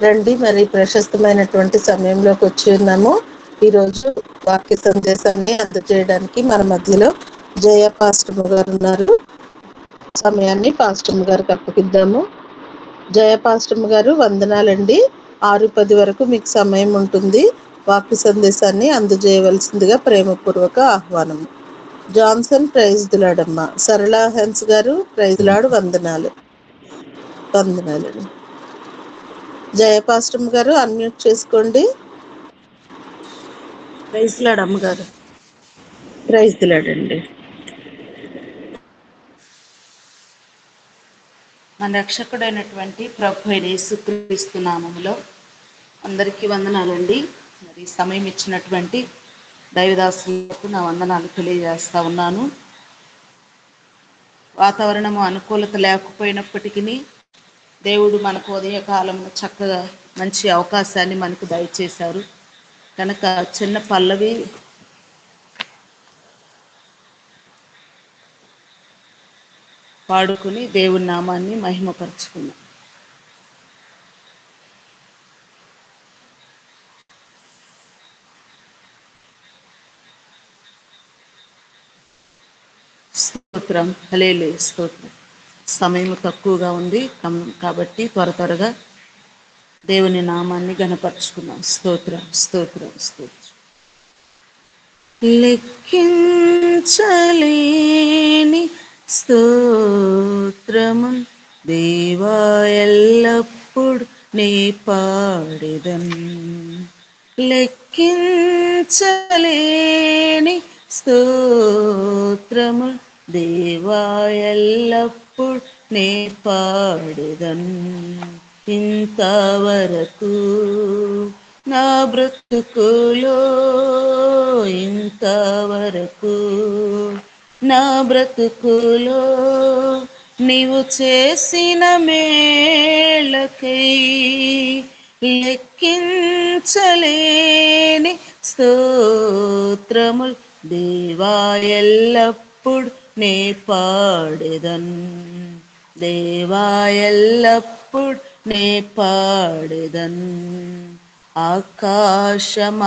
రండి, మరి ప్రశస్తమైనటువంటి సమయంలోకి వచ్చి ఉన్నాము. ఈరోజు వాక్య సందేశాన్ని అందజేయడానికి మన మధ్యలో జయ పాస్టమ్ గారు ఉన్నారు. సమయాన్ని పాస్టమ్ గారికి అప్పగిద్దాము. జయ పాస్టమ్ గారు, వందనాలండి. 6:10 వరకు మీకు సమయం ఉంటుంది. వాక్య సందేశాన్ని అందజేయవలసిందిగా ప్రేమపూర్వక ఆహ్వానం. జాన్సన్, ప్రైజ్ దిలాడమ్మ. సరళ హెన్స్ గారు, ప్రైజ్ లాడు, వందనాలు. వందనాలండి. జయ పాస్టమ్ గారు, అన్మ్యూట్ చేసుకోండి. ప్రైజ్ లార్డ్ అమ్మగారు. ప్రైజ్ దిలాడండి. మన రక్షకుడైనటువంటి ప్రభు అయిన యేసుక్రీస్తు నామములో అందరికీ వందనాలండి. మరి సమయం ఇచ్చినటువంటి దైవదాసులకు నా వందనాలు తెలియజేస్తా ఉన్నాను. వాతావరణము అనుకూలత లేకపోయినప్పటికీ దేవుడు మనకు ఉదయకాలంలో చక్కగా మంచి అవకాశాన్ని మనకు దయచేశారు. కనుక చిన్న పల్లవి పాడుకుని దేవుని నామాన్ని మహిమపరచుకున్నాం. స్తోత్రం, హల్లెలూయా, స్తోత్రం. సమయం తక్కువగా ఉంది కాబట్టి త్వరగా దేవుని నామాన్ని ఘనపరచుకున్నాం. స్తోత్రం, స్తోత్రం, స్తోత్రం. లెక్కించలేని స్తోత్రము దేవా, ఎల్లప్పుడు నే పాడెదన్. లెక్కించలేని స్తోత్రము దేవా, ఎల్లప్పుడు నే పాడెదన్. ఇంతవరకు నా బ్రతుకులో, ఇంతవరకు నా బ్రతుకులో నీవు చేసిన మేళకై లెక్కించలేని స్తోత్రములు దేవా, ఎల్లప్పుడు నే పాడెదన్. దేవా, ఎల్లప్పుడు నే పాడెదన్. ఆకాశము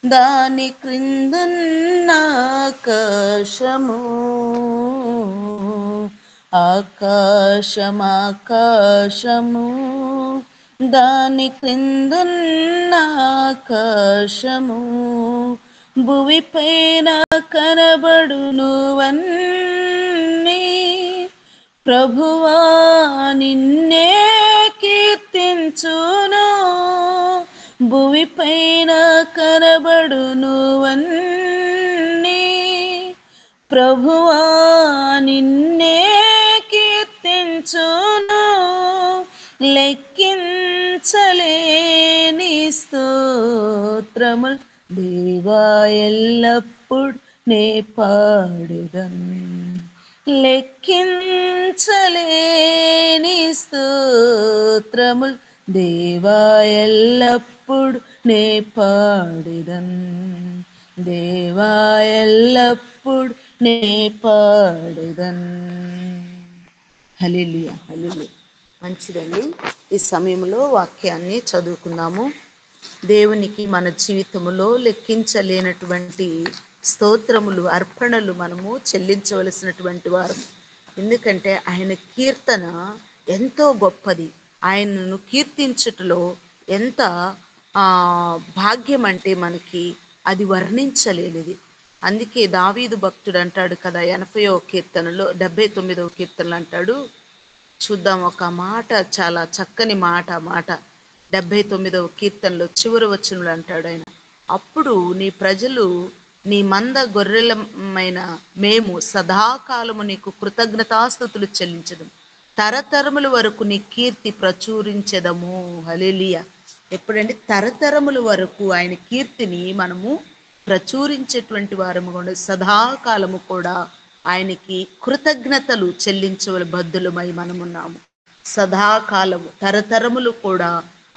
దాని క్రిందున్న ఆకాశము, ఆకాశము దాని క్రిందున్న ఆకాశము, భువిపైన కనబడునువన్నీ ప్రభువా నిన్నే కీర్తించును. భువిపైన కనబడునువన్నీ ప్రభువా నిన్నే కీర్తించును. లెక్కించలేని స్తోత్రములు దేవా, ఎల్లప్పుడు నే పాడెదన్. లెక్కించలేని స్తోత్రములు దేవా, ఎల్లప్పుడు నే పాడెదన్. దేవా, ఎల్లప్పుడు నే పాడెదన్. హల్లెలూయా, హల్లెలూయా. మంచిదండి. ఈ సమయంలో వాక్యాన్ని చదువుకున్నాము. దేవునికి మన జీవితంలో లెక్కించలేనటువంటి స్తోత్రములు, అర్పణలు మనము చెల్లించవలసినటువంటి వారు. ఎందుకంటే ఆయన కీర్తన ఎంతో గొప్పది. ఆయనను కీర్తించుటలో ఎంత భాగ్యం అంటే మనకి అది వర్ణించలేనిది. అందుకే దావీదు భక్తుడు అంటాడు కదా, 80వ కీర్తనలో 79వ కీర్తనలో అంటాడు, చూద్దాం ఒక మాట, చాలా చక్కని మాట. 79వ కీర్తనలో చివరి వచనంలో అంటాడు ఆయన, అప్పుడు నీ ప్రజలు నీ మంద గొర్రెలమైన మేము సదాకాలము నీకు కృతజ్ఞతాస్తుతులు చెల్లించడం, తరతరముల వరకు నీ కీర్తి ప్రచురించెదము. హల్లెలూయా. ఎప్పుడంటే తరతరముల వరకు ఆయన కీర్తిని మనము ప్రచురించేటువంటి వారము కూడా సదాకాలము కూడా ఆయనకి కృతజ్ఞతలు చెల్లించవల బద్దులమై మనమున్నాము. సదాకాలము, తరతరములు కూడా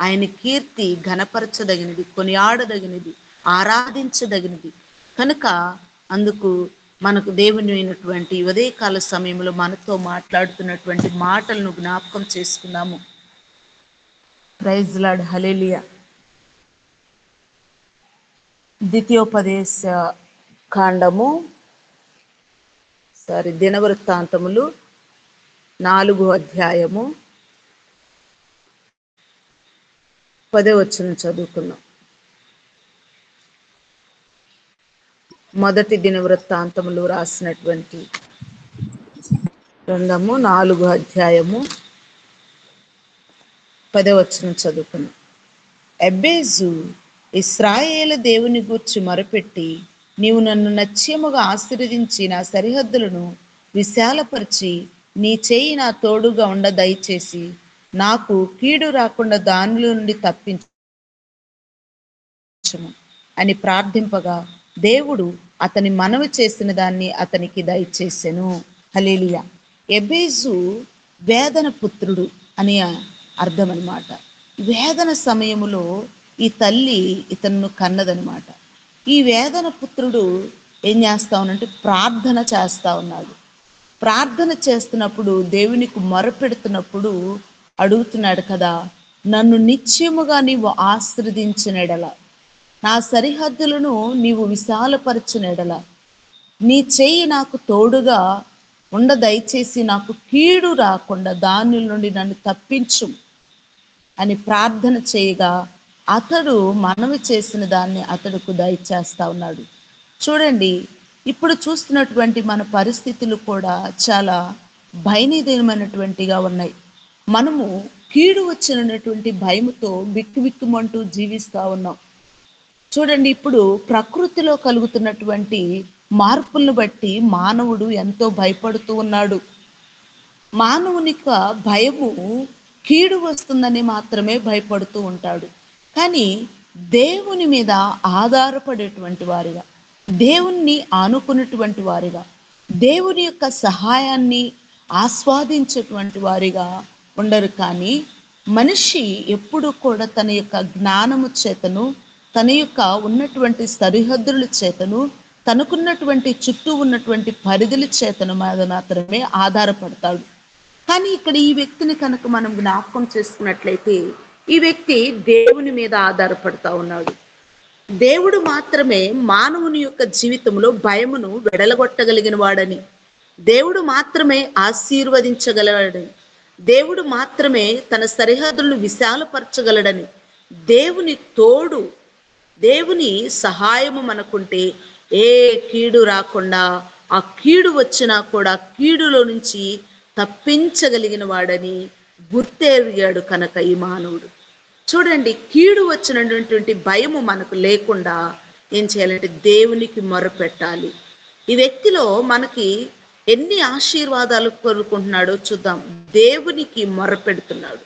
ఆయన కీర్తి ఘనపరచదగినది, కొనియాడదగినది, ఆరాధించదగినది. కనుక అందుకు మనకు దేవుని అయినటువంటి ఉదయకాల సమయంలో మనతో మాట్లాడుతున్నటువంటి మాటలను జ్ఞాపకం చేసుకున్నాము. ప్రైజ్ లార్డ్, హల్లెలూయా. ద్వితీయోపదేశ కాండము దినవృత్తాంతములు 4వ అధ్యాయము 10వ వచనం చదువుకున్నాం. మొదటి దినవృత్తాంతములు రాసినటువంటి గ్రంథము 4వ అధ్యాయము 10వ వచనం చదువుకున్నాం. ఎబ్బేజు ఇశ్రాయేలు దేవుని గూర్చి మొరపెట్టి, నీవు నన్ను నిశ్చయముగా ఆశీర్వదించి నా సరిహద్దులను విశాలపరిచి నీ చేయి నా తోడుగా ఉండ దయచేసి నాకు కీడు రాకుండా దానిలో నుండి తప్పించము అని ప్రార్థింపగా దేవుడు అతని మనవి చేసిన దాన్ని అతనికి దయచేసెను. హల్లెలూయా. ఎబేజు వేదన పుత్రుడు అని అర్థం అన్నమాట. వేదన సమయములో ఈ తల్లి ఇతను కన్నదనమాట. ఈ వేదన పుత్రుడు ఏం చేస్తా ఉన్నాడంటే ప్రార్థన చేస్తా ఉన్నాడు. ప్రార్థన చేస్తున్నప్పుడు దేవునికి మొరపెడుతున్నప్పుడు అడుగుతున్నాడు కదా, నన్ను నిశ్చయముగా నీవు ఆశీర్వదించిన ఎడల, నా సరిహద్దులను నీవు విశాలపరచిన ఎడల, నీ చెయ్యి నాకు తోడుగా ఉండ దయచేసి నాకు కీడు రాకుండా దాని నుండి నన్ను తప్పించు అని ప్రార్థన చేయగా అతడు మనవి చేసిన దాన్ని అతడుకు దయచేస్తా ఉన్నాడు. చూడండి, ఇప్పుడు చూస్తున్నటువంటి మన పరిస్థితులు కూడా చాలా భయనీయమైనటువంటిగా ఉన్నాయి. మనము కీడు వచ్చినటువంటి భయముతో బిక్కుబిక్కుమంటూ జీవిస్తూ ఉన్నాం. చూడండి, ఇప్పుడు ప్రకృతిలో కలుగుతున్నటువంటి మార్పులను బట్టి మానవుడు ఎంతో భయపడుతూ ఉన్నాడు. మానవునిక భయము కీడు వస్తుందని మాత్రమే భయపడుతూ ఉంటాడు. కానీ దేవుని మీద ఆధారపడేటువంటి వారిగా, దేవుణ్ణి ఆనుకున్నటువంటి వారిగా, దేవుని యొక్క సహాయాన్ని ఆస్వాదించేటువంటి వారిగా ఉండరు. కానీ మనిషి ఎప్పుడు కూడా తన యొక్క జ్ఞానము చేతను, తన యొక్క ఉన్నటువంటి సరిహద్దుల చేతను, తనకున్నటువంటి చుట్టూ ఉన్నటువంటి పరిధుల చేతను మీద మాత్రమే ఆధారపడతాడు. కానీ ఇక్కడ ఈ వ్యక్తిని కనుక మనం జ్ఞాపకం చేసుకున్నట్లయితే ఈ వ్యక్తి దేవుని మీద ఆధారపడతా ఉన్నాడు. దేవుడు మాత్రమే మానవుని యొక్క జీవితంలో భయమును వెడలగొట్టగలిగిన వాడని, దేవుడు మాత్రమే ఆశీర్వదించగలడని, దేవుడు మాత్రమే తన సరిహద్దులను విశాలపరచగలడని, దేవుని తోడు, దేవుని సహాయము మనకుంటే ఏ కీడు రాకుండా, ఆ కీడు వచ్చినా కూడా కీడులో నుంచి తప్పించగలిగిన వాడని గుర్తెరిగాడు కనుక ఈ మానవుడు. చూడండి, కీడు వచ్చినటువంటి భయము మనకు లేకుండా ఏం చేయాలంటే దేవునికి మొరపెట్టాలి. ఈ వ్యక్తిలో మనకి ఎన్ని ఆశీర్వాదాలు కోరుకుంటున్నాడో చూద్దాం. దేవునికి మొరపెడుతున్నాడు.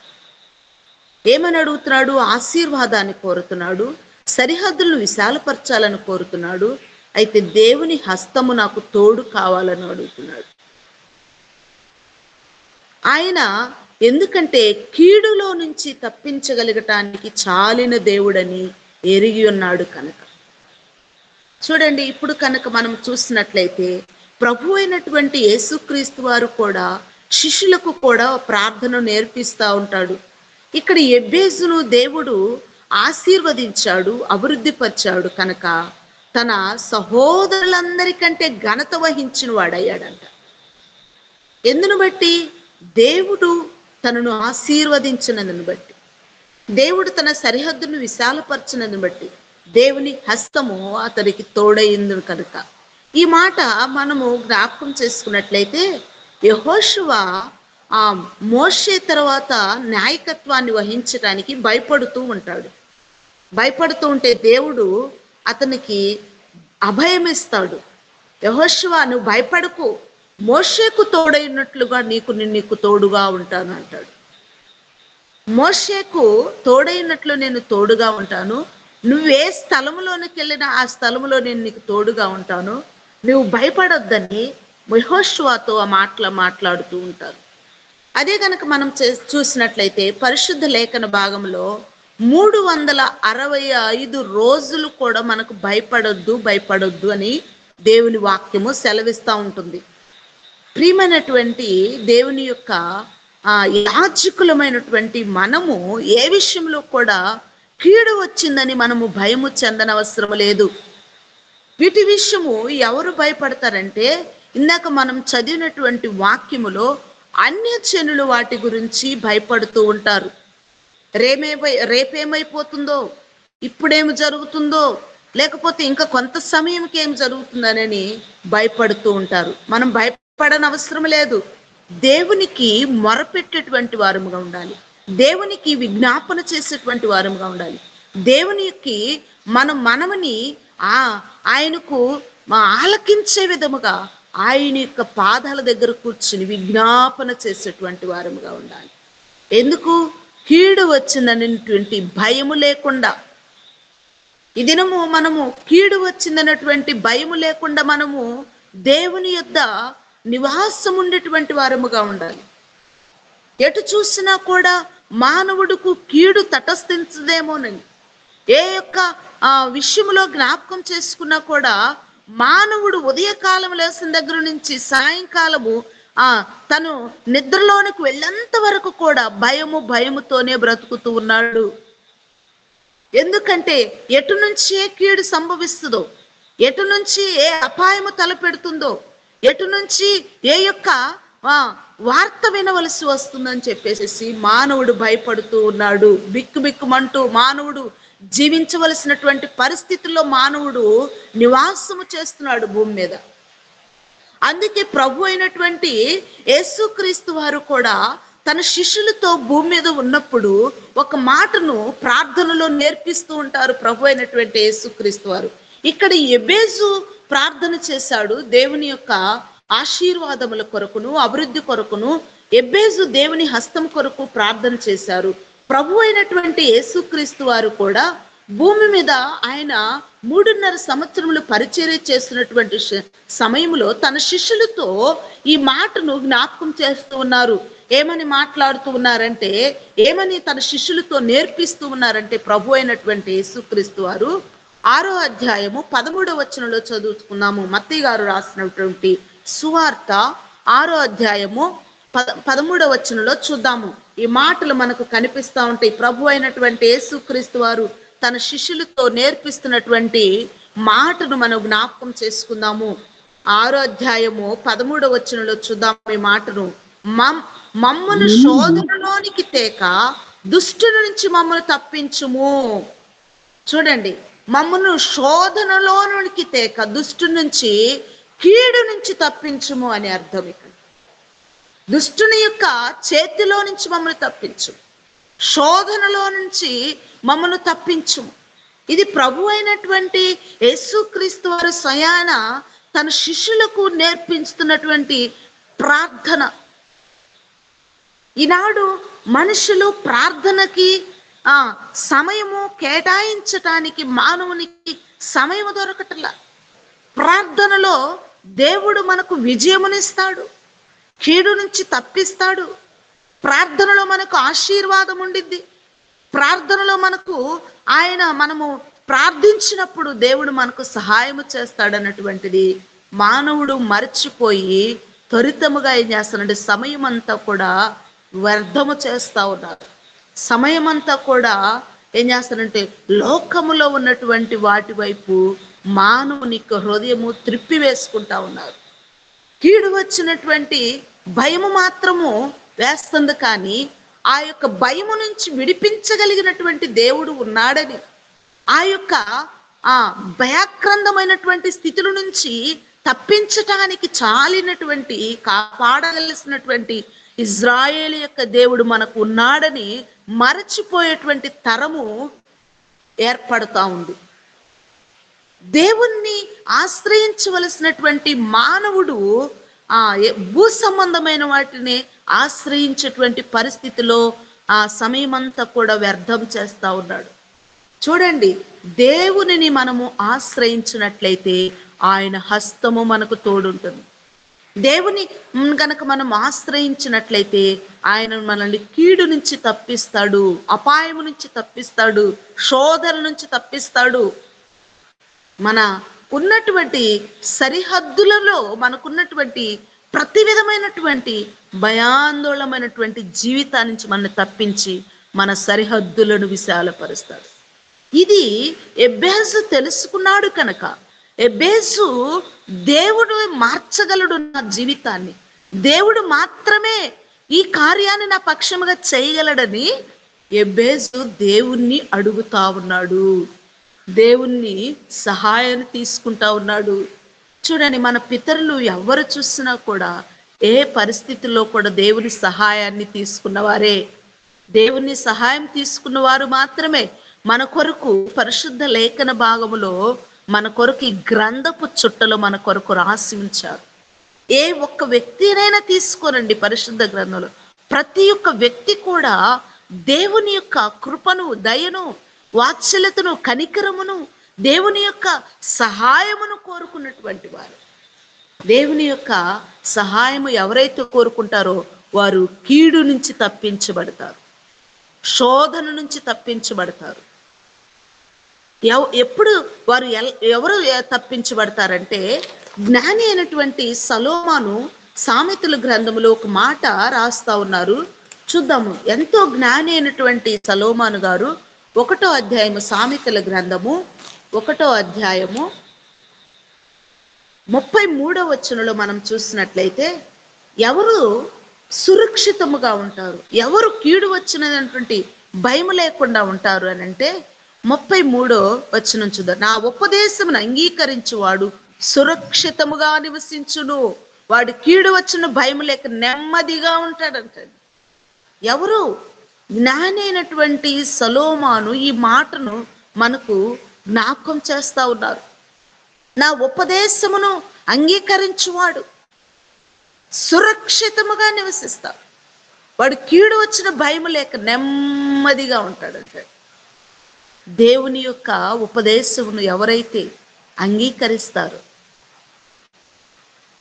ఏమని అడుగుతున్నాడు? ఆశీర్వాదాన్ని కోరుతున్నాడు, సరిహద్దులను విశాలపరచాలని కోరుతున్నాడు. అయితే దేవుని హస్తము నాకు తోడు కావాలని అడుగుతున్నాడు ఆయన. ఎందుకంటే కీడులో నుంచి తప్పించగలగటానికి చాలిన దేవుడని ఎరిగి ఉన్నాడు కనుక. చూడండి, ఇప్పుడు కనుక మనం చూసినట్లయితే ప్రభు అయినటువంటి యేసుక్రీస్తు వారు కూడా శిష్యులకు కూడా ప్రార్థన నేర్పిస్తూ ఉంటాడు. ఇక్కడ ఎబ్బేజును దేవుడు ఆశీర్వదించాడు, అభివృద్ధి పరిచాడు కనుక తన సహోదరులందరికంటే ఘనత వహించిన వాడయ్యాడంట. ఎందును బట్టి? దేవుడు తనను ఆశీర్వదించినందును బట్టి, దేవుడు తన సరిహద్దును విశాలపరచినందును బట్టి, దేవుని హస్తము అతనికి తోడైంది కనుక. ఈ మాట మనము జ్ఞాపకం చేసుకున్నట్లయితే యెహోషువ ఆ మోషే తర్వాత నాయకత్వాన్ని వహించడానికి భయపడుతూ ఉంటాడు. భయపడుతూ ఉంటే దేవుడు అతనికి అభయమిస్తాడు. యెహోషువ, నువ్వు భయపడకు, మోషేకు తోడైనట్లుగా నీకు తోడుగా ఉంటాను అంటాడు. మోషేకు తోడైనట్లు నేను తోడుగా ఉంటాను. నువ్వే స్థలములోనికి వెళ్ళినా ఆ స్థలములో నేను నీకు తోడుగా ఉంటాను, నువ్వు భయపడొద్దని యెహోషువతో ఆ మాట్లాడుతూ ఉంటారు. అదే కనుక మనం చూసినట్లయితే పరిశుద్ధ లేఖన భాగంలో 365 రోజులు కూడా మనకు భయపడొద్దు అని దేవుని వాక్యము సెలవిస్తూ ఉంటుంది. ప్రియమైనటువంటి దేవుని యొక్క యాజకులమైనటువంటి మనము ఏ విషయంలో కూడా కీడు వచ్చిందని మనము భయము చెందనవసరం లేదు. వీటి విషయము ఎవరు భయపడతారంటే, ఇందాక మనం చదివినటువంటి వాక్యములో అన్యజనులు వాటి గురించి భయపడుతూ ఉంటారు. రేపేమైపోతుందో, ఇప్పుడేమి జరుగుతుందో, లేకపోతే ఇంకా కొంత సమయంకి ఏం జరుగుతుందనని భయపడుతూ ఉంటారు. మనం భయపడనవసరం లేదు. దేవునికి మొరపెట్టేటువంటి వారముగా ఉండాలి. దేవునికి విజ్ఞాపన చేసేటువంటి వారముగా ఉండాలి. దేవునికి మనమని ఆయనకు ఆలకించే విధముగా ఆయన యొక్క పాదాల దగ్గర కూర్చుని విజ్ఞాపన చేసేటువంటి వారముగా ఉండాలి. ఎందుకు? కీడు వచ్చిందనేటువంటి భయము లేకుండా, ఈ దినము మనము కీడు వచ్చిందన్నటువంటి భయము లేకుండా మనము దేవుని యొద్ద నివాసం ఉండేటువంటి వారముగా ఉండాలి. ఎటు చూసినా కూడా మానవుడుకు కీడు తటస్థించదేమోనని ఏ యొక్క విషయంలో జ్ఞాపకం చేసుకున్నా కూడా మానవుడు ఉదయకాలం లేసిన దగ్గర నుంచి సాయంకాలము తను నిద్రలోనికి వెళ్ళేంత వరకు కూడా భయముతోనే బ్రతుకుతూ ఉన్నాడు. ఎందుకంటే ఎటు నుంచి ఏ కీడు సంభవిస్తుందో, ఎటు నుంచి ఏ అపాయము తలపెడుతుందో, ఎటు నుంచి ఏ యొక్క వార్త వినవలసి వస్తుందని చెప్పేసి మానవుడు భయపడుతూ ఉన్నాడు. బిక్కుమంటూ మానవుడు జీవించవలసినటువంటి పరిస్థితుల్లో మానవుడు నివాసము చేస్తున్నాడు భూమి మీద. అందుకే ప్రభు అయినటువంటి యేసుక్రీస్తు వారు కూడా తన శిష్యులతో భూమి మీద ఉన్నప్పుడు ఒక మాటను ప్రార్థనలో నేర్పిస్తూ ఉంటారు ప్రభు అయినటువంటి యేసుక్రీస్తు వారు. ఇక్కడ ఎబేజు ప్రార్థన చేశాడు దేవుని యొక్క ఆశీర్వాదముల కొరకును అభివృద్ధి కొరకును. ఎబేజు దేవుని హస్తం కొరకు ప్రార్థన చేశారు. ప్రభు అయినటువంటి యేసుక్రీస్తు వారు కూడా భూమి మీద ఆయన 3.5 సంవత్సరములు పరిచర్య చేస్తున్నటువంటి సమయంలో తన శిష్యులతో ఈ మాటను జ్ఞాపకం చేస్తూ ఉన్నారు. ఏమని మాట్లాడుతూ ఉన్నారంటే, ఏమని తన శిష్యులతో నేర్పిస్తూ ఉన్నారంటే, ప్రభు అయినటువంటి యేసుక్రీస్తు వారు 6వ అధ్యాయము 13వ వచనంలో చదువుకున్నాము. మత్తయి గారు రాసినటువంటి సువార్త 6వ అధ్యాయము 13వ వచనంలో చూద్దాము. ఈ మాటలు మనకు కనిపిస్తూ ఉంటాయి. ప్రభు అయినటువంటి యేసుక్రీస్తు వారు తన శిష్యులతో నేర్పిస్తున్నటువంటి మాటను మనం జ్ఞాపకం చేసుకుందాము. 6వ అధ్యాయము 13వ వచనంలో చూద్దాము ఈ మాటను. మమ్మను శోధనలోనికి తేక దుష్టుని నుంచి మమ్మల్ని తప్పించుము. చూడండి, మమ్మను శోధనలోనికి తేక దుష్టు నుంచి కీడు నుంచి తప్పించుము అని అర్థం. ఇక్కడ దుష్టుని యొక్క చేతిలో నుంచి మమ్మల్ని తప్పించు, శోధనలో నుంచి మమ్మల్ని తప్పించుము. ఇది ప్రభు అయినటువంటి యేసుక్రీస్తు వారు స్వయాన తన శిష్యులకు నేర్పిస్తున్నటువంటి ప్రార్థన. ఈనాడు మనుషులు ప్రార్థనకి సమయము కేటాయించటానికి మానవునికి సమయం దొరకటలా. ప్రార్థనలో దేవుడు మనకు విజయమునిస్తాడు, కీడు నుంచి తప్పిస్తాడు. ప్రార్థనలో మనకు ఆశీర్వాదం ఉండిద్ది. ప్రార్థనలో మనము ప్రార్థించినప్పుడు దేవుడు మనకు సహాయము చేస్తాడన్నటువంటిది మానవుడు మర్చిపోయి త్వరితముగా ఏం చేస్తాడంటే సమయం అంతా కూడా వ్యర్థము చేస్తా ఉన్నారు. సమయం అంతా కూడా ఏం చేస్తాడంటే లోకములో ఉన్నటువంటి వాటి వైపు మానవుని హృదయము త్రిప్పి వేసుకుంటా ఉన్నారు. కీడు వచ్చినటువంటి భయము మాత్రము వేస్తుంది, కానీ ఆ యొక్క భయము నుంచి విడిపించగలిగినటువంటి దేవుడు ఉన్నాడని, ఆ యొక్క భయాక్రందమైనటువంటి స్థితుల నుంచి తప్పించటానికి చాలినటువంటి కాపాడగలిసినటువంటి ఇజ్రాయేలు యొక్క దేవుడు మనకు ఉన్నాడని మరచిపోయేటువంటి తరము ఏర్పడుతూ ఉంది. దేవుణ్ణి ఆశ్రయించవలసినటువంటి మానవుడు భూ సంబంధమైన వాటిని ఆశ్రయించేటువంటి పరిస్థితిలో ఆ సమయం అంతా కూడా వ్యర్థం చేస్తా ఉన్నాడు. చూడండి, దేవునిని మనము ఆశ్రయించినట్లయితే ఆయన హస్తము మనకు తోడుంటుంది. దేవుని గనక మనం ఆశ్రయించినట్లయితే ఆయన మనల్ని కీడు నుంచి తప్పిస్తాడు, అపాయము నుంచి తప్పిస్తాడు, శోధన నుంచి తప్పిస్తాడు. మన ఉన్నటువంటి సరిహద్దులలో మనకున్నటువంటి ప్రతి విధమైనటువంటి భయాందోళనమైనటువంటి జీవితాన్ని నుంచి మనల్ని తప్పించి మన సరిహద్దులను విశాలపరుస్తాడు. ఇది ఎబ్బేజు తెలుసుకున్నాడు కనుక, ఎబ్బేజు దేవుడు మార్చగలడు నా జీవితాన్ని, దేవుడు మాత్రమే ఈ కార్యాన్ని నా పక్షముగా చేయగలడని ఎబ్బేజు దేవుణ్ణి అడుగుతా ఉన్నాడు, దేవుణ్ణి సహాయాన్ని తీసుకుంటా ఉన్నాడు. చూడండి, మన పితరులు ఎవరు చూసినా కూడా ఏ పరిస్థితుల్లో కూడా దేవుని సహాయాన్ని తీసుకున్నవారే. దేవుని సహాయం తీసుకున్న వారు మాత్రమే మన కొరకు పరిశుద్ధ లేఖన భాగములో మన కొరకు ఈ గ్రంథపు చుట్టలో మన కొరకు రాసి ఉంచారు. ఏ ఒక్క వ్యక్తినైనా తీసుకోనండి, పరిశుద్ధ గ్రంథంలో ప్రతి ఒక్క వ్యక్తి కూడా దేవుని యొక్క కృపను, దయను, వాత్సల్యతను, కనికరమును, దేవుని యొక్క సహాయమును కోరుకున్నటువంటి వారు. దేవుని యొక్క సహాయము ఎవరైతే కోరుకుంటారో వారు కీడు నుంచి తప్పించబడతారు, శోధన నుంచి తప్పించబడతారు. ఎప్పుడు వారు ఎవరు తప్పించబడతారంటే, జ్ఞాని అయినటువంటి సొలొమోను సామెతల గ్రంథములో ఒక మాట రాస్తా ఉన్నారు, చూద్దాము. ఎంతో జ్ఞాని అయినటువంటి సొలొమోను గారు 1వ అధ్యాయము, సామెతల గ్రంథము 1వ అధ్యాయము 33వ వచనంలో మనం చూసినట్లయితే, ఎవరు సురక్షితముగా ఉంటారు, ఎవరు కీడు వచ్చినటువంటి భయం లేకుండా ఉంటారు అని అంటే 33వ వచనం చూద్దాం. నా ఉపదేశమును అంగీకరించువాడు సురక్షితముగా నివసించును, వాడు కీడు వచ్చిన భయం లేక నెమ్మదిగా ఉంటాడంట. ఎవరు? జ్ఞాని అయినటువంటి సొలొమోను ఈ మాటను మనకు జ్ఞాపకం చేస్తా ఉన్నారు. నా ఉపదేశమును అంగీకరించువాడు సురక్షితముగా నివసిస్తాడు, వాడు కీడు వచ్చిన భయం లేక నెమ్మదిగా ఉంటాడంటే. దేవుని యొక్క ఉపదేశమును ఎవరైతే అంగీకరిస్తారో,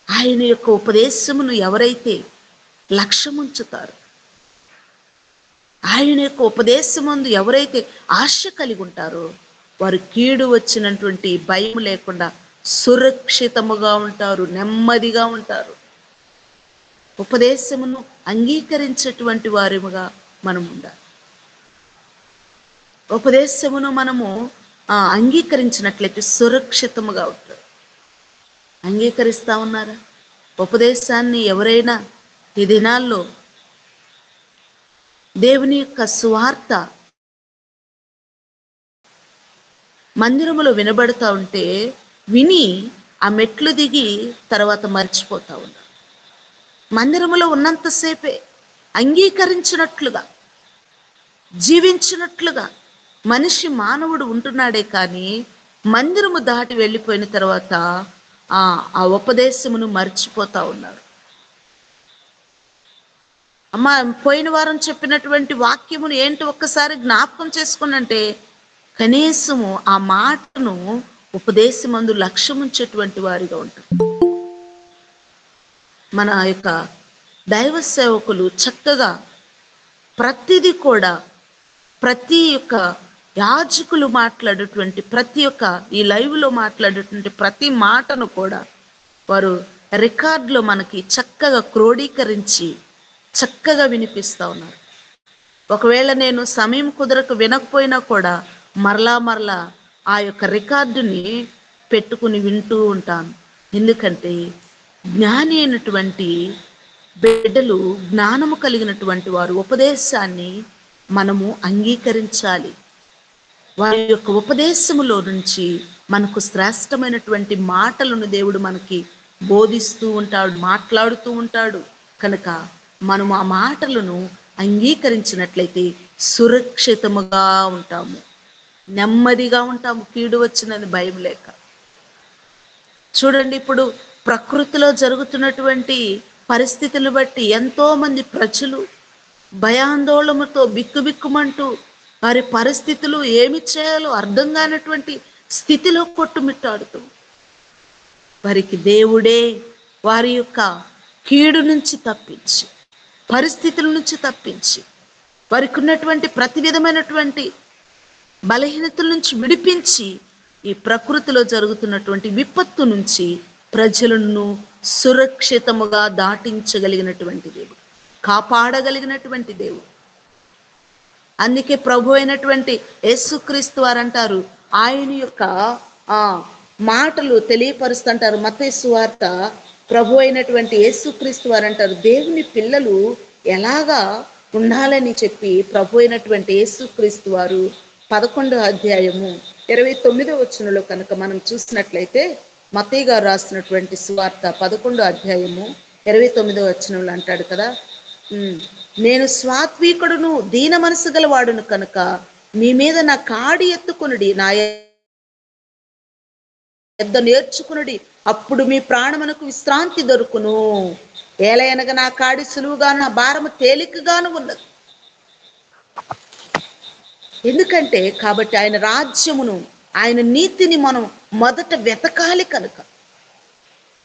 ఆయన యొక్క ఉపదేశమును ఎవరైతే లక్ష్యముంచుతారో, ఆయన యొక్క ఉపదేశమందు ఎవరైతే ఆశ కలిగి ఉంటారో, వారు కీడు వచ్చినటువంటి భయం లేకుండా సురక్షితముగా ఉంటారు, నెమ్మదిగా ఉంటారు. ఉపదేశమును అంగీకరించేటువంటి వారిగా మనం ఉండాలి. ఉపదేశమును మనము అంగీకరించినట్లయితే సురక్షితముగా ఉంటారు. అంగీకరిస్తా ఉన్నారా? ఉపదేశాన్ని ఎవరైనా ఈ దినాల్లో దేవుని యొక్క సువార్త మందిరములో వినబడుతూ ఉంటే విని ఆ మెట్లు దిగి తర్వాత మర్చిపోతా ఉన్నారు. మందిరములో ఉన్నంతసేపే అంగీకరించినట్లుగా, జీవించినట్లుగా మనిషి మానవుడు ఉంటున్నాడే కానీ మందిరము దాటి వెళ్ళిపోయిన తర్వాత ఆ ఉపదేశమును మర్చిపోతా ఉన్నారు. అమ్మ, పోయిన వారం చెప్పినటువంటి వాక్యమును ఏంటి ఒక్కసారి జ్ఞాపకం చేసుకున్నంటే, కనీసము ఆ మాటను ఉపదేశమందు లక్ష్యం ఉంచేటువంటి వారిగా ఉంటారు. మన యొక్క దైవ సేవకులు చక్కగా ప్రతిదీ కూడా, ప్రతి ఒక్క యాజకులు మాట్లాడేటువంటి ప్రతి ఒక్క ఈ లైవ్లో మాట్లాడేటువంటి ప్రతి మాటను కూడా వారు రికార్డులో మనకి చక్కగా క్రోడీకరించి చక్కగా వినిపిస్తూ ఉన్నారు. ఒకవేళ నేను సమయం కుదరక వినకపోయినా కూడా మరలా ఆ యొక్క రికార్డుని పెట్టుకుని వింటూ ఉంటాను. ఎందుకంటే జ్ఞాని అయినటువంటి బిడ్డలు, జ్ఞానము కలిగినటువంటి వారు ఉపదేశాన్ని మనము అంగీకరించాలి. వారి యొక్క ఉపదేశములో నుంచి మనకు శ్రేష్టమైనటువంటి మాటలను దేవుడు మనకి బోధిస్తూ ఉంటాడు, మాట్లాడుతూ ఉంటాడు. కనుక మనం ఆ మాటలను అంగీకరించినట్లయితే సురక్షితముగా ఉంటాము, నెమ్మదిగా ఉంటాము, కీడు వచ్చినది భయం లేక. చూడండి, ఇప్పుడు ప్రకృతిలో జరుగుతున్నటువంటి పరిస్థితులు బట్టి ఎంతో మంది ప్రజలు భయాందోళనతో బిక్కుబిక్కుమంటూ వారి పరిస్థితులు ఏమి చేయాలో అర్థం కానటువంటి స్థితిలో కొట్టుమిట్టాడుతూ, వారికి దేవుడే వారి యొక్క కీడు నుంచి తప్పించి, పరిస్థితుల నుంచి తప్పించి, వారికి ఉన్నటువంటి ప్రతి విధమైనటువంటి బలహీనతల నుంచి విడిపించి ఈ ప్రకృతిలో జరుగుతున్నటువంటి విపత్తు నుంచి ప్రజలను సురక్షితముగా దాటించగలిగినటువంటి దేవుడు, కాపాడగలిగినటువంటి దేవుడు. అందుకే ప్రభు అయినటువంటి యేసుక్రీస్తు వారు అంటారు, ఆయన యొక్క మాటలు తెలియపరుస్తుంటారు. మత్తయి సువార్త ప్రభు అయినటువంటి యేసుక్రీస్తు వారు అంటారు, దేవుని పిల్లలు ఎలాగా ఉండాలని చెప్పి ప్రభు అయినటువంటి యేసుక్రీస్తు వారు 11వ అధ్యాయము 29వ వచనంలో కనుక మనం చూసినట్లయితే, మత్తయి గారు రాసినటువంటి సువార్త 11వ అధ్యాయము 29వ వచనంలో అంటాడు కదా, నేను స్వాత్వీకుడును దీన మనసు గలవాడును కనుక మీ మీద నా కాడి ఎత్తుకొనుడి, నా యొద్ద నేర్చుకునుడి, అప్పుడు మీ ప్రాణమునకు విశ్రాంతి దొరుకును. ఏలయనగా నా కాడి సులువుగాను నా భారము తేలికగాను ఉన్నది. ఎందుకంటే కాబట్టి ఆయన రాజ్యమును, ఆయన నీతిని మనం మొదట వెతకాలి కనుక.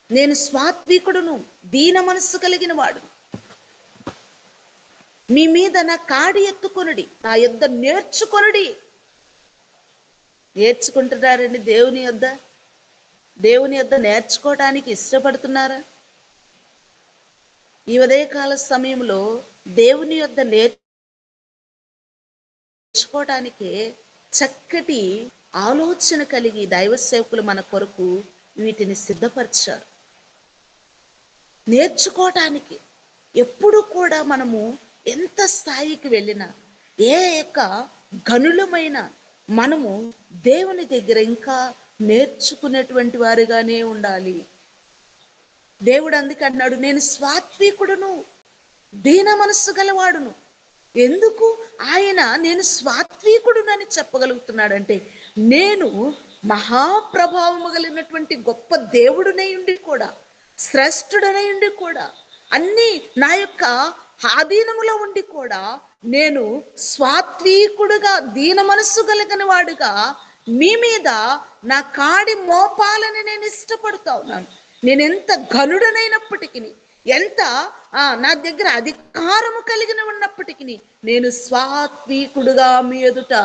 నేను స్వాత్వికుడును దీన మనస్సు కలిగిన వాడు, మీ మీద నా కాడి ఎత్తుకొనుడి, నా యొద్ద నేర్చుకొనుడి. నేర్చుకుంటున్నారండి దేవుని యొద్ద? దేవుని యొద్ద నేర్చుకోవడానికి ఇష్టపడుతున్నారా? ఈ ఉదయకాల సమయంలో దేవుని యొద్ద నేర్చుకోవటానికి చక్కటి ఆలోచన కలిగి దైవ సేవకులు మన కొరకు వీటిని సిద్ధపరిచారు. నేర్చుకోవటానికి ఎప్పుడు కూడా మనము ఎంత స్థాయికి వెళ్ళినా, ఏ యొక్క గనులమైన మనము దేవుని దగ్గర ఇంకా నేర్చుకునేటువంటి వారిగానే ఉండాలి. దేవుడు అందుకే అన్నాడు, నేను స్వాత్వికుడును దీన మనస్సు గలవాడును. ఎందుకు ఆయన నేను స్వాత్వికుడునని చెప్పగలుగుతున్నాడంటే, నేను మహాప్రభావము కలిగినటువంటి గొప్ప దేవుడునై ఉండి కూడా, శ్రేష్ఠుడనై ఉండి కూడా, అన్ని నా యొక్క ఆధీనములో ఉండి కూడా నేను స్వాత్వికుడుగా దీన మనస్సు కలిగిన వాడుగా మీ మీద నా కాడి మోపాలని నేను ఇష్టపడుతా ఉన్నాను. నేను ఎంత ఘనుడనైనప్పటికీ, ఎంత నా దగ్గర అధికారము కలిగిన ఉన్నప్పటికీ నేను స్వాత్వికుడుగా మీ ఎదుట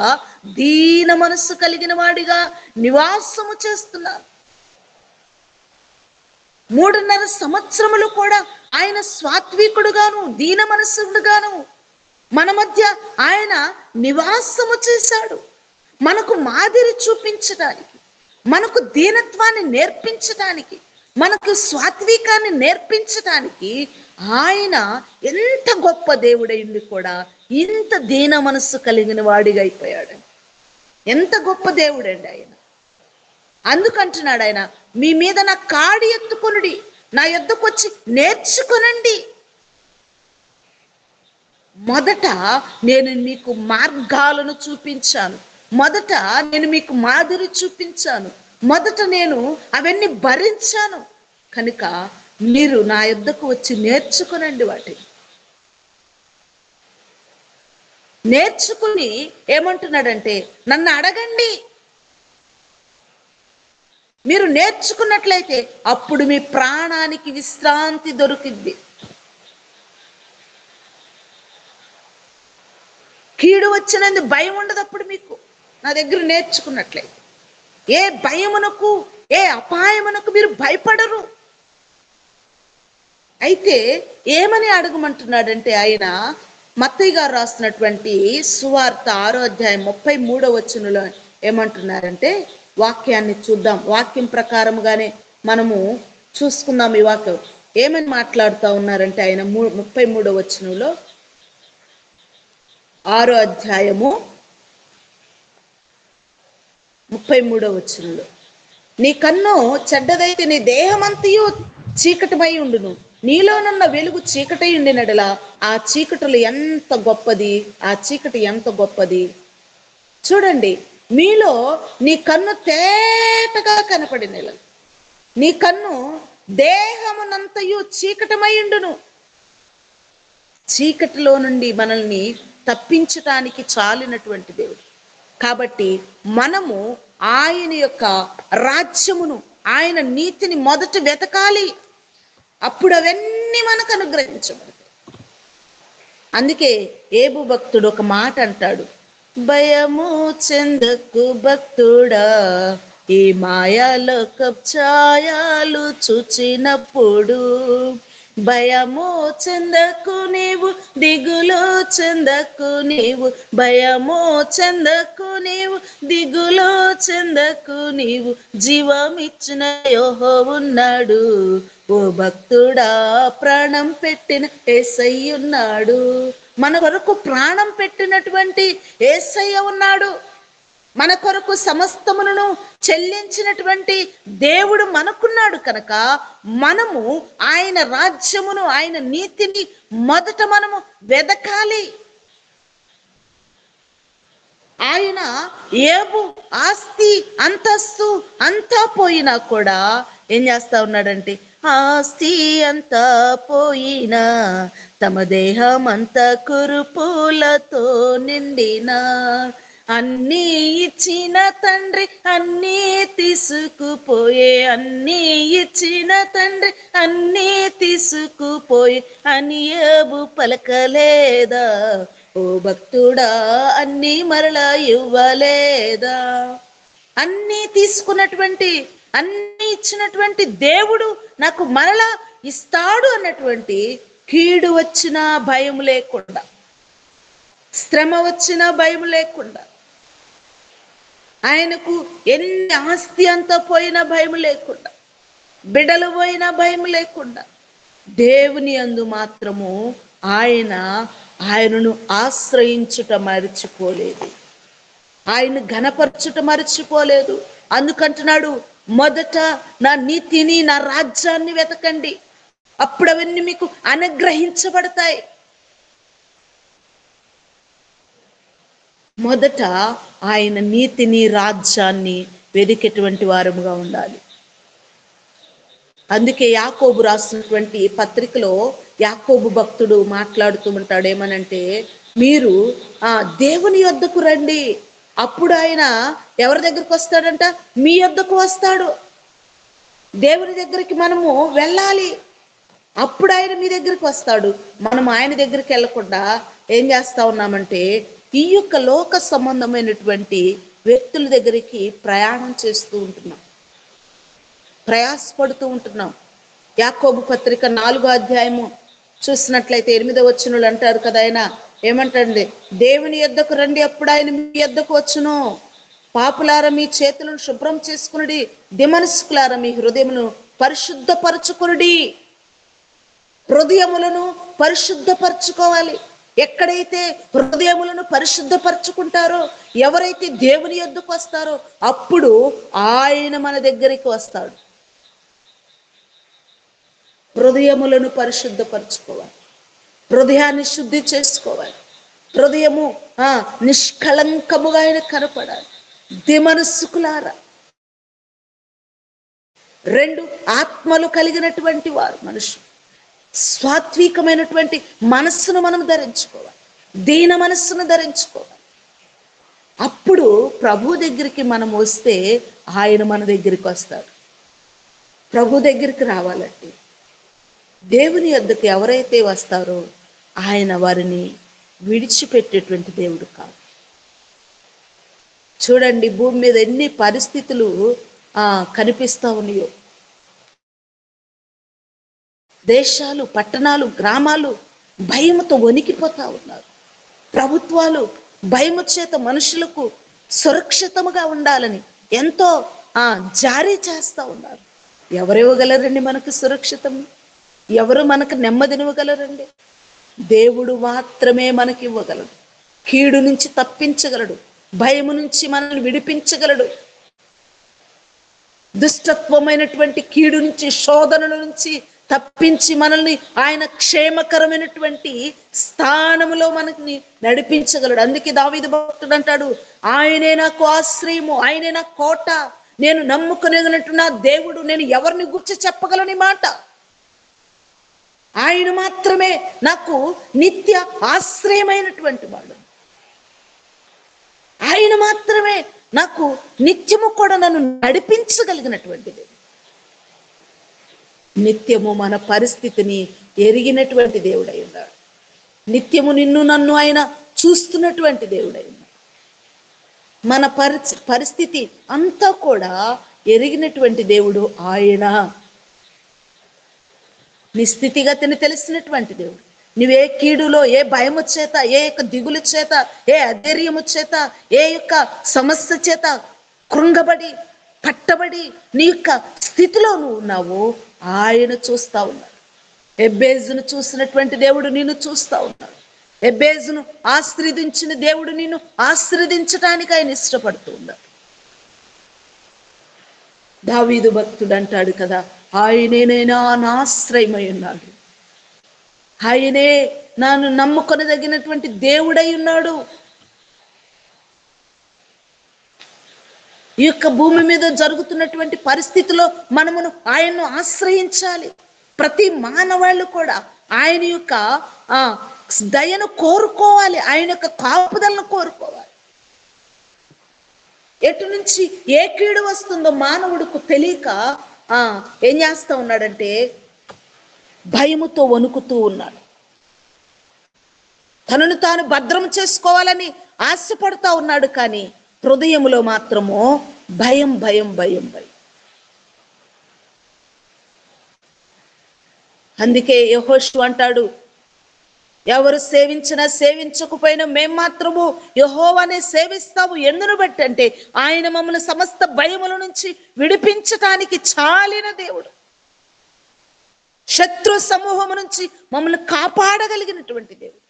దీన మనస్సు కలిగిన వాడిగా నివాసము చేస్తున్నాను. 3.5 సంవత్సరములు కూడా ఆయన స్వాత్వికుడుగాను దీన మనస్సుడుగాను మన మధ్య ఆయన నివాసము చేశాడు. మనకు మాదిరి చూపించడానికి, మనకు దీనత్వాన్ని నేర్పించడానికి, మనకు స్వాత్వికాన్ని నేర్పించడానికి ఆయన ఎంత గొప్ప దేవుడైంది కూడా ఇంత దీన మనస్సు కలిగిన వాడిగా అయిపోయాడు. ఎంత గొప్ప దేవుడండి ఆయన. అందుకంటున్నాడు ఆయన, మీ మీద నా కాడి ఎత్తుకొనుడి, నా యొద్దకు వచ్చి నేర్చుకొనండి. మొదట నేను మీకు మార్గాలను చూపించాను, మొదట నేను మీకు మాదిరి చూపించాను, మొదట నేను అవన్నీ భరించాను కనుక మీరు నా యొద్దకు వచ్చి నేర్చుకునండి. వాటిని నేర్చుకుని ఏమంటున్నాడంటే, నన్ను అడగండి. మీరు నేర్చుకున్నట్లయితే అప్పుడు మీ ప్రాణానికి విశ్రాంతి దొరికింది. కీడు వచ్చినందు భయం ఉండదు అప్పుడు మీకు, నా దగ్గర నేర్చుకున్నట్లయితే. ఏ భయమునకు, ఏ అపాయమునకు మీరు భయపడరు. అయితే ఏమని అడగమంటున్నాడంటే ఆయన, మత్తయి గారు రాస్తున్నటువంటి సువార్త 6వ అధ్యాయం 33వ వచనంలో ఏమంటున్నారంటే, వాక్యాన్ని చూద్దాం. వాక్యం ప్రకారముగానే మనము చూసుకుందాం. ఈ వాక్యం ఏమని మాట్లాడుతూ ఉన్నారంటే ఆయన 33వ వచనంలో, 6వ అధ్యాయము 33వ వచనంలో, నీ కన్ను చెడ్డదైతే నీ దేహమంతయు చీకటిమై ఉండును, నీలోనున్న వెలుగు చీకటై ఉండినడలా ఆ చీకటులు ఎంత గొప్పది, ఆ చీకటి ఎంత గొప్పది. చూడండి, మీలో నీ కన్ను తేటగా కనపడిన నీ కన్ను దేహమునంతయు చీకటమై ఉండును. చీకటిలో నుండి మనల్ని తప్పించటానికి చాలినటువంటి దేవుడు. కాబట్టి మనము ఆయన యొక్క రాజ్యమును, ఆయన నీతిని మొదట వెతకాలి. అప్పుడు అవన్నీ మనకు అనుగ్రహించబడతాయి. అందుకే ఏబు భక్తుడు ఒక మాట అంటాడు, భయము చెందకు భక్తుడా ఈ మాయాలోకపు ఛాయలు చూచినప్పుడు భయము చెందకు నీవు, దిగులు చెందకు నీవు, భయము చెందకు నీవు, దిగులు చెందకు నీవు, జీవమిచ్చిన యెహోవా ఉన్నాడు. ఓ భక్తుడా, ప్రాణం పెట్టిన యేసయ్య ఉన్నాడు. మన కొరకు ప్రాణం పెట్టినటువంటి యేసయ్య ఉన్నాడు. మన కొరకు సమస్తములను చెల్లించినటువంటి దేవుడు మనకున్నాడు కనుక మనము ఆయన రాజ్యమును, ఆయన నీతిని మొదట మనము వెదకాలి. ఆయన ఏబు ఆస్తి అంతస్తు అంతా పోయినా కూడా ఏం చేస్తా ఉన్నాడంటే, ఆస్తి అంతా పోయినా తమ దేహం అంతా కురుపులతో నిండినా, అన్నీ ఇచ్చిన తండ్రి అన్నీ తీసుకుపోయే, అన్నీ ఇచ్చిన తండ్రి అన్నీ తీసుకుపోయే అని యోబు పలకలేదా? ఓ భక్తుడా, అన్నీ మరలా ఇవ్వలేదా? అన్నీ తీసుకున్నటువంటి, అన్నీ ఇచ్చినటువంటి దేవుడు నాకు మరలా ఇస్తాడు అన్నటువంటి కీడు వచ్చిన భయం లేకుండా, శ్రమ వచ్చిన భయం లేకుండా, ఆయనకు ఎన్ని ఆస్తి అంతా పోయిన భయం లేకుండా, బిడ్డలు పోయిన భయం లేకుండా, దేవుని యందు మాత్రము ఆయనను ఆశ్రయించుట మర్చిపోలేదు, ఆయన ఘనపరచుట మర్చిపోలేదు. అందుకంటున్నాడు, మొదట నా నీతిని, నా రాజ్యాన్ని వెతకండి, అప్పుడు అవన్నీ మీకు అనుగ్రహించబడతాయి. మొదట ఆయన నీతిని, రాజ్యాన్ని వెదికేటువంటి వారముగా ఉండాలి. అందుకే యాకోబు రాసినటువంటి పత్రికలో యాకోబు భక్తుడు మాట్లాడుతూ ఉంటాడు, ఏమనంటే, మీరు దేవుని యొద్దకు రండి, అప్పుడు ఆయన ఎవరి దగ్గరికి వస్తాడంట? మీ యొద్దకు వస్తాడు. దేవుని దగ్గరికి మనము వెళ్ళాలి, అప్పుడు ఆయన మీ దగ్గరికి వస్తాడు. మనం ఆయన దగ్గరికి వెళ్ళకుండా ఏం చేస్తా ఉన్నామంటే, ఈ యొక్క లోక సంబంధమైనటువంటి వ్యక్తుల దగ్గరికి ప్రయాణం చేస్తూ ఉంటున్నాం, ప్రయాసపడుతూ ఉంటున్నాం. యాకోబు పత్రిక 4వ అధ్యాయము చూసినట్లయితే 8వ వచనంలో అంటారు కదా, ఆయన ఏమంటారండి, దేవుని యొద్దకు రండి, అప్పుడు ఆయన మీ యొద్దకు వచ్చును. పాపులార మీ చేతులను శుభ్రం చేసుకునుడి, దిమనస్కులార మీ హృదయమును పరిశుద్ధపరచుకునుడి. హృదయములను పరిశుద్ధపరచుకోవాలి. ఎక్కడైతే హృదయములను పరిశుద్ధపరచుకుంటారో, ఎవరైతే దేవుని యొద్దకు వస్తారో, అప్పుడు ఆయన మన దగ్గరికి వస్తాడు. హృదయములను పరిశుద్ధపరచుకోవాలి, హృదయాన్ని శుద్ధి చేసుకోవాలి, హృదయము నిష్కళంకముగా ఆయన కనపడాలి. దిమనస్కులారా, 2 ఆత్మలు కలిగినటువంటి వారు మనుషులు. సాత్వికమైనటువంటి మనస్సును మనం ధరించుకోవాలి, దీన మనస్సును ధరించుకోవాలి. అప్పుడు ప్రభు దగ్గరికి మనం వస్తే ఆయన మన దగ్గరికి వస్తాడు. ప్రభు దగ్గరికి రావాలంటే, దేవుని యొద్దకు ఎవరైతే వస్తారో ఆయన వారిని విడిచిపెట్టేటువంటి దేవుడు కాదు. చూడండి, భూమి మీద ఎన్ని పరిస్థితులు కనిపిస్తా ఉన్నాయో. దేశాలు, పట్టణాలు, గ్రామాలు భయముతో వణికిపోతా ఉన్నారు. ప్రభుత్వాలు భయము చేత మనుషులకు సురక్షితముగా ఉండాలని ఎంతో జారీ చేస్తా ఉన్నారు. ఎవరివ్వగలరండి మనకు సురక్షితం? ఎవరు మనకు నెమ్మదినివ్వగలరండి? దేవుడు మాత్రమే మనకి ఇవ్వగలడు. కీడు నుంచి తప్పించగలడు, భయము నుంచి మనల్ని విడిపించగలడు. దుష్టత్వమైనటువంటి కీడు నుంచి, శోధనల నుంచి తప్పించి మనల్ని ఆయన క్షేమకరమైనటువంటి స్థానములో మనకి నడిపించగలడు. అందుకే దావీదు భక్తుడు అంటాడు, ఆయనే నాకు ఆశ్రయము, ఆయనే నా కోట, నేను నమ్ముకునేటువంటి నా దేవుడు, నేను ఎవరిని గురించి చెప్పగలని మాట. ఆయన మాత్రమే నాకు నిత్య ఆశ్రయమైనటువంటి వాడు. ఆయన మాత్రమే నాకు నిత్యము కూడా నన్ను నడిపించగలిగినటువంటిది. నిత్యము మన పరిస్థితిని ఎరిగినటువంటి దేవుడై ఉన్నాడు. నిత్యము నిన్ను నన్ను ఆయన చూస్తున్నటువంటి దేవుడై ఉన్నాడు. మన పరిస్థితి అంతా కూడా ఎరిగినటువంటి దేవుడు ఆయన. నీ స్థితిగతిని తెలిసినటువంటి దేవుడు. నువ్వే కీడులో, ఏ భయము చేత, ఏ యొక్క దిగులు చేత, ఏ అధైర్యము చేత, ఏ యొక్క సమస్య చేత కృంగబడి పట్టబడి నీ యొక్క స్థితిలో నువ్వు ఉన్నావు, ఆయన చూస్తా ఉన్నాడు. ఎబ్బేజును చూసినటువంటి దేవుడు నిన్ను చూస్తా ఉన్నాడు. ఎబ్బేజును ఆశీర్వదించిన దేవుడు నిన్ను ఆశీర్వదించటానికి ఆయన ఇష్టపడుతూ ఉన్నాడు. దావీదు భక్తుడు అంటాడు కదా, ఆయనేనైనా నా ఆశ్రయమై ఉన్నాడు, ఆయనే నన్ను నమ్ముకొనదగినటువంటి దేవుడై ఉన్నాడు. ఈ యొక్క భూమి మీద జరుగుతున్నటువంటి పరిస్థితిలో మనమును ఆయన్ను ఆశ్రయించాలి. ప్రతి మానవాళ్ళు కూడా ఆయన యొక్క దయను కోరుకోవాలి, ఆయన యొక్క కాపుదలను కోరుకోవాలి. ఎటు నుంచి ఏ కీడు వస్తుందో మానవుడికి తెలియక ఏం చేస్తా ఉన్నాడంటే భయముతో వణుకుతూ ఉన్నాడు. తనను తాను భద్రం చేసుకోవాలని ఆశపడతా ఉన్నాడు, కానీ హృదయములో మాత్రము భయం భయం భయం భయం. అందుకే యెహోషువ అంటాడు, ఎవరు సేవించినా సేవించకపోయినా మేము మాత్రము యెహోవానే సేవిస్తాము. ఎందును బట్టి అంటే ఆయన మమ్మల్ని సమస్త భయముల నుంచి విడిపించటానికి చాలిన దేవుడు, శత్రు సమూహము నుంచి మమ్మల్ని కాపాడగలిగినటువంటి దేవుడు,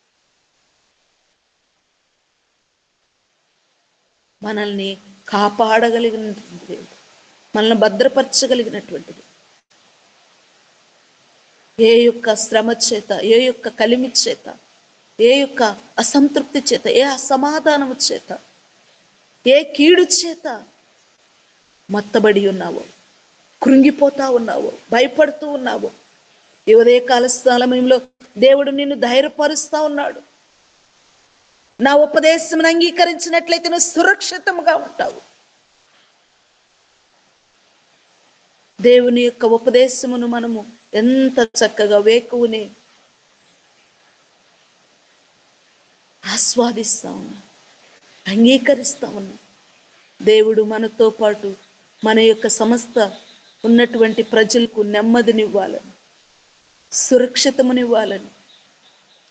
మనల్ని కాపాడగలిగినటువంటి దేవుడు, మనల్ని భద్రపరచగలిగినటువంటిది. ఏ యొక్క శ్రమ చేత, ఏ యొక్క కలిమి చేత, ఏ యొక్క అసంతృప్తి చేత, ఏ అసమాధానము చేత, ఏ కీడు చేత మత్తబడి ఉన్నావో, కృంగిపోతా ఉన్నావో, భయపడుతూ ఉన్నావో, ఈ ఉదయకాల సమయంలో దేవుడు నిన్ను ధైర్యపరుస్తా ఉన్నాడు. నా ఉపదేశమును అంగీకరించినట్లయితే నువ్వు సురక్షితంగా ఉంటావు. దేవుని యొక్క ఉపదేశమును మనము ఎంత చక్కగా వేకువని ఆస్వాదిస్తా ఉన్నాం, అంగీకరిస్తా ఉన్నాం. దేవుడు మనతో పాటు మన యొక్క సమస్త ఉన్నటువంటి ప్రజలకు నెమ్మదినివ్వాలని, సురక్షితమునివ్వాలని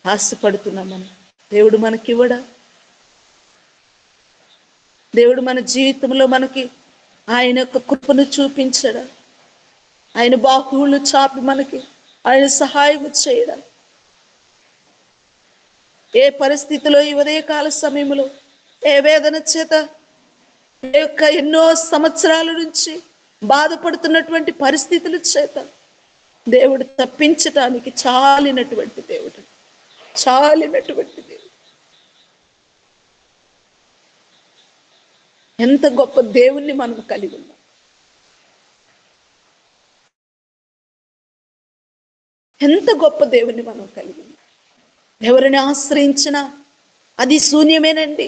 ఆశపడుతున్నామని దేవుడు మనకివ్వడా? దేవుడు మన జీవితంలో మనకి ఆయన యొక్క కృపను చూపించడా? ఆయన బాహువులు చాపి మనకి ఆయన సహాయం చేయడం. ఏ పరిస్థితిలో ఈ ఉదయకాల సమయంలో ఏ వేదన చేత, ఏ యొక్క ఎన్నో సంవత్సరాల నుంచి బాధపడుతున్నటువంటి పరిస్థితుల చేత దేవుడు తప్పించటానికి చాలినటువంటి దేవుడు, చాలినటువంటి దేవుడు. ఎంత గొప్ప దేవుణ్ణి మనం కలిగి ఉన్నాం. ఎంత గొప్ప దేవుణ్ణి మనం కలిగి ఉన్నాం. ఎవరిని ఆశ్రయించినా అది శూన్యమేనండి.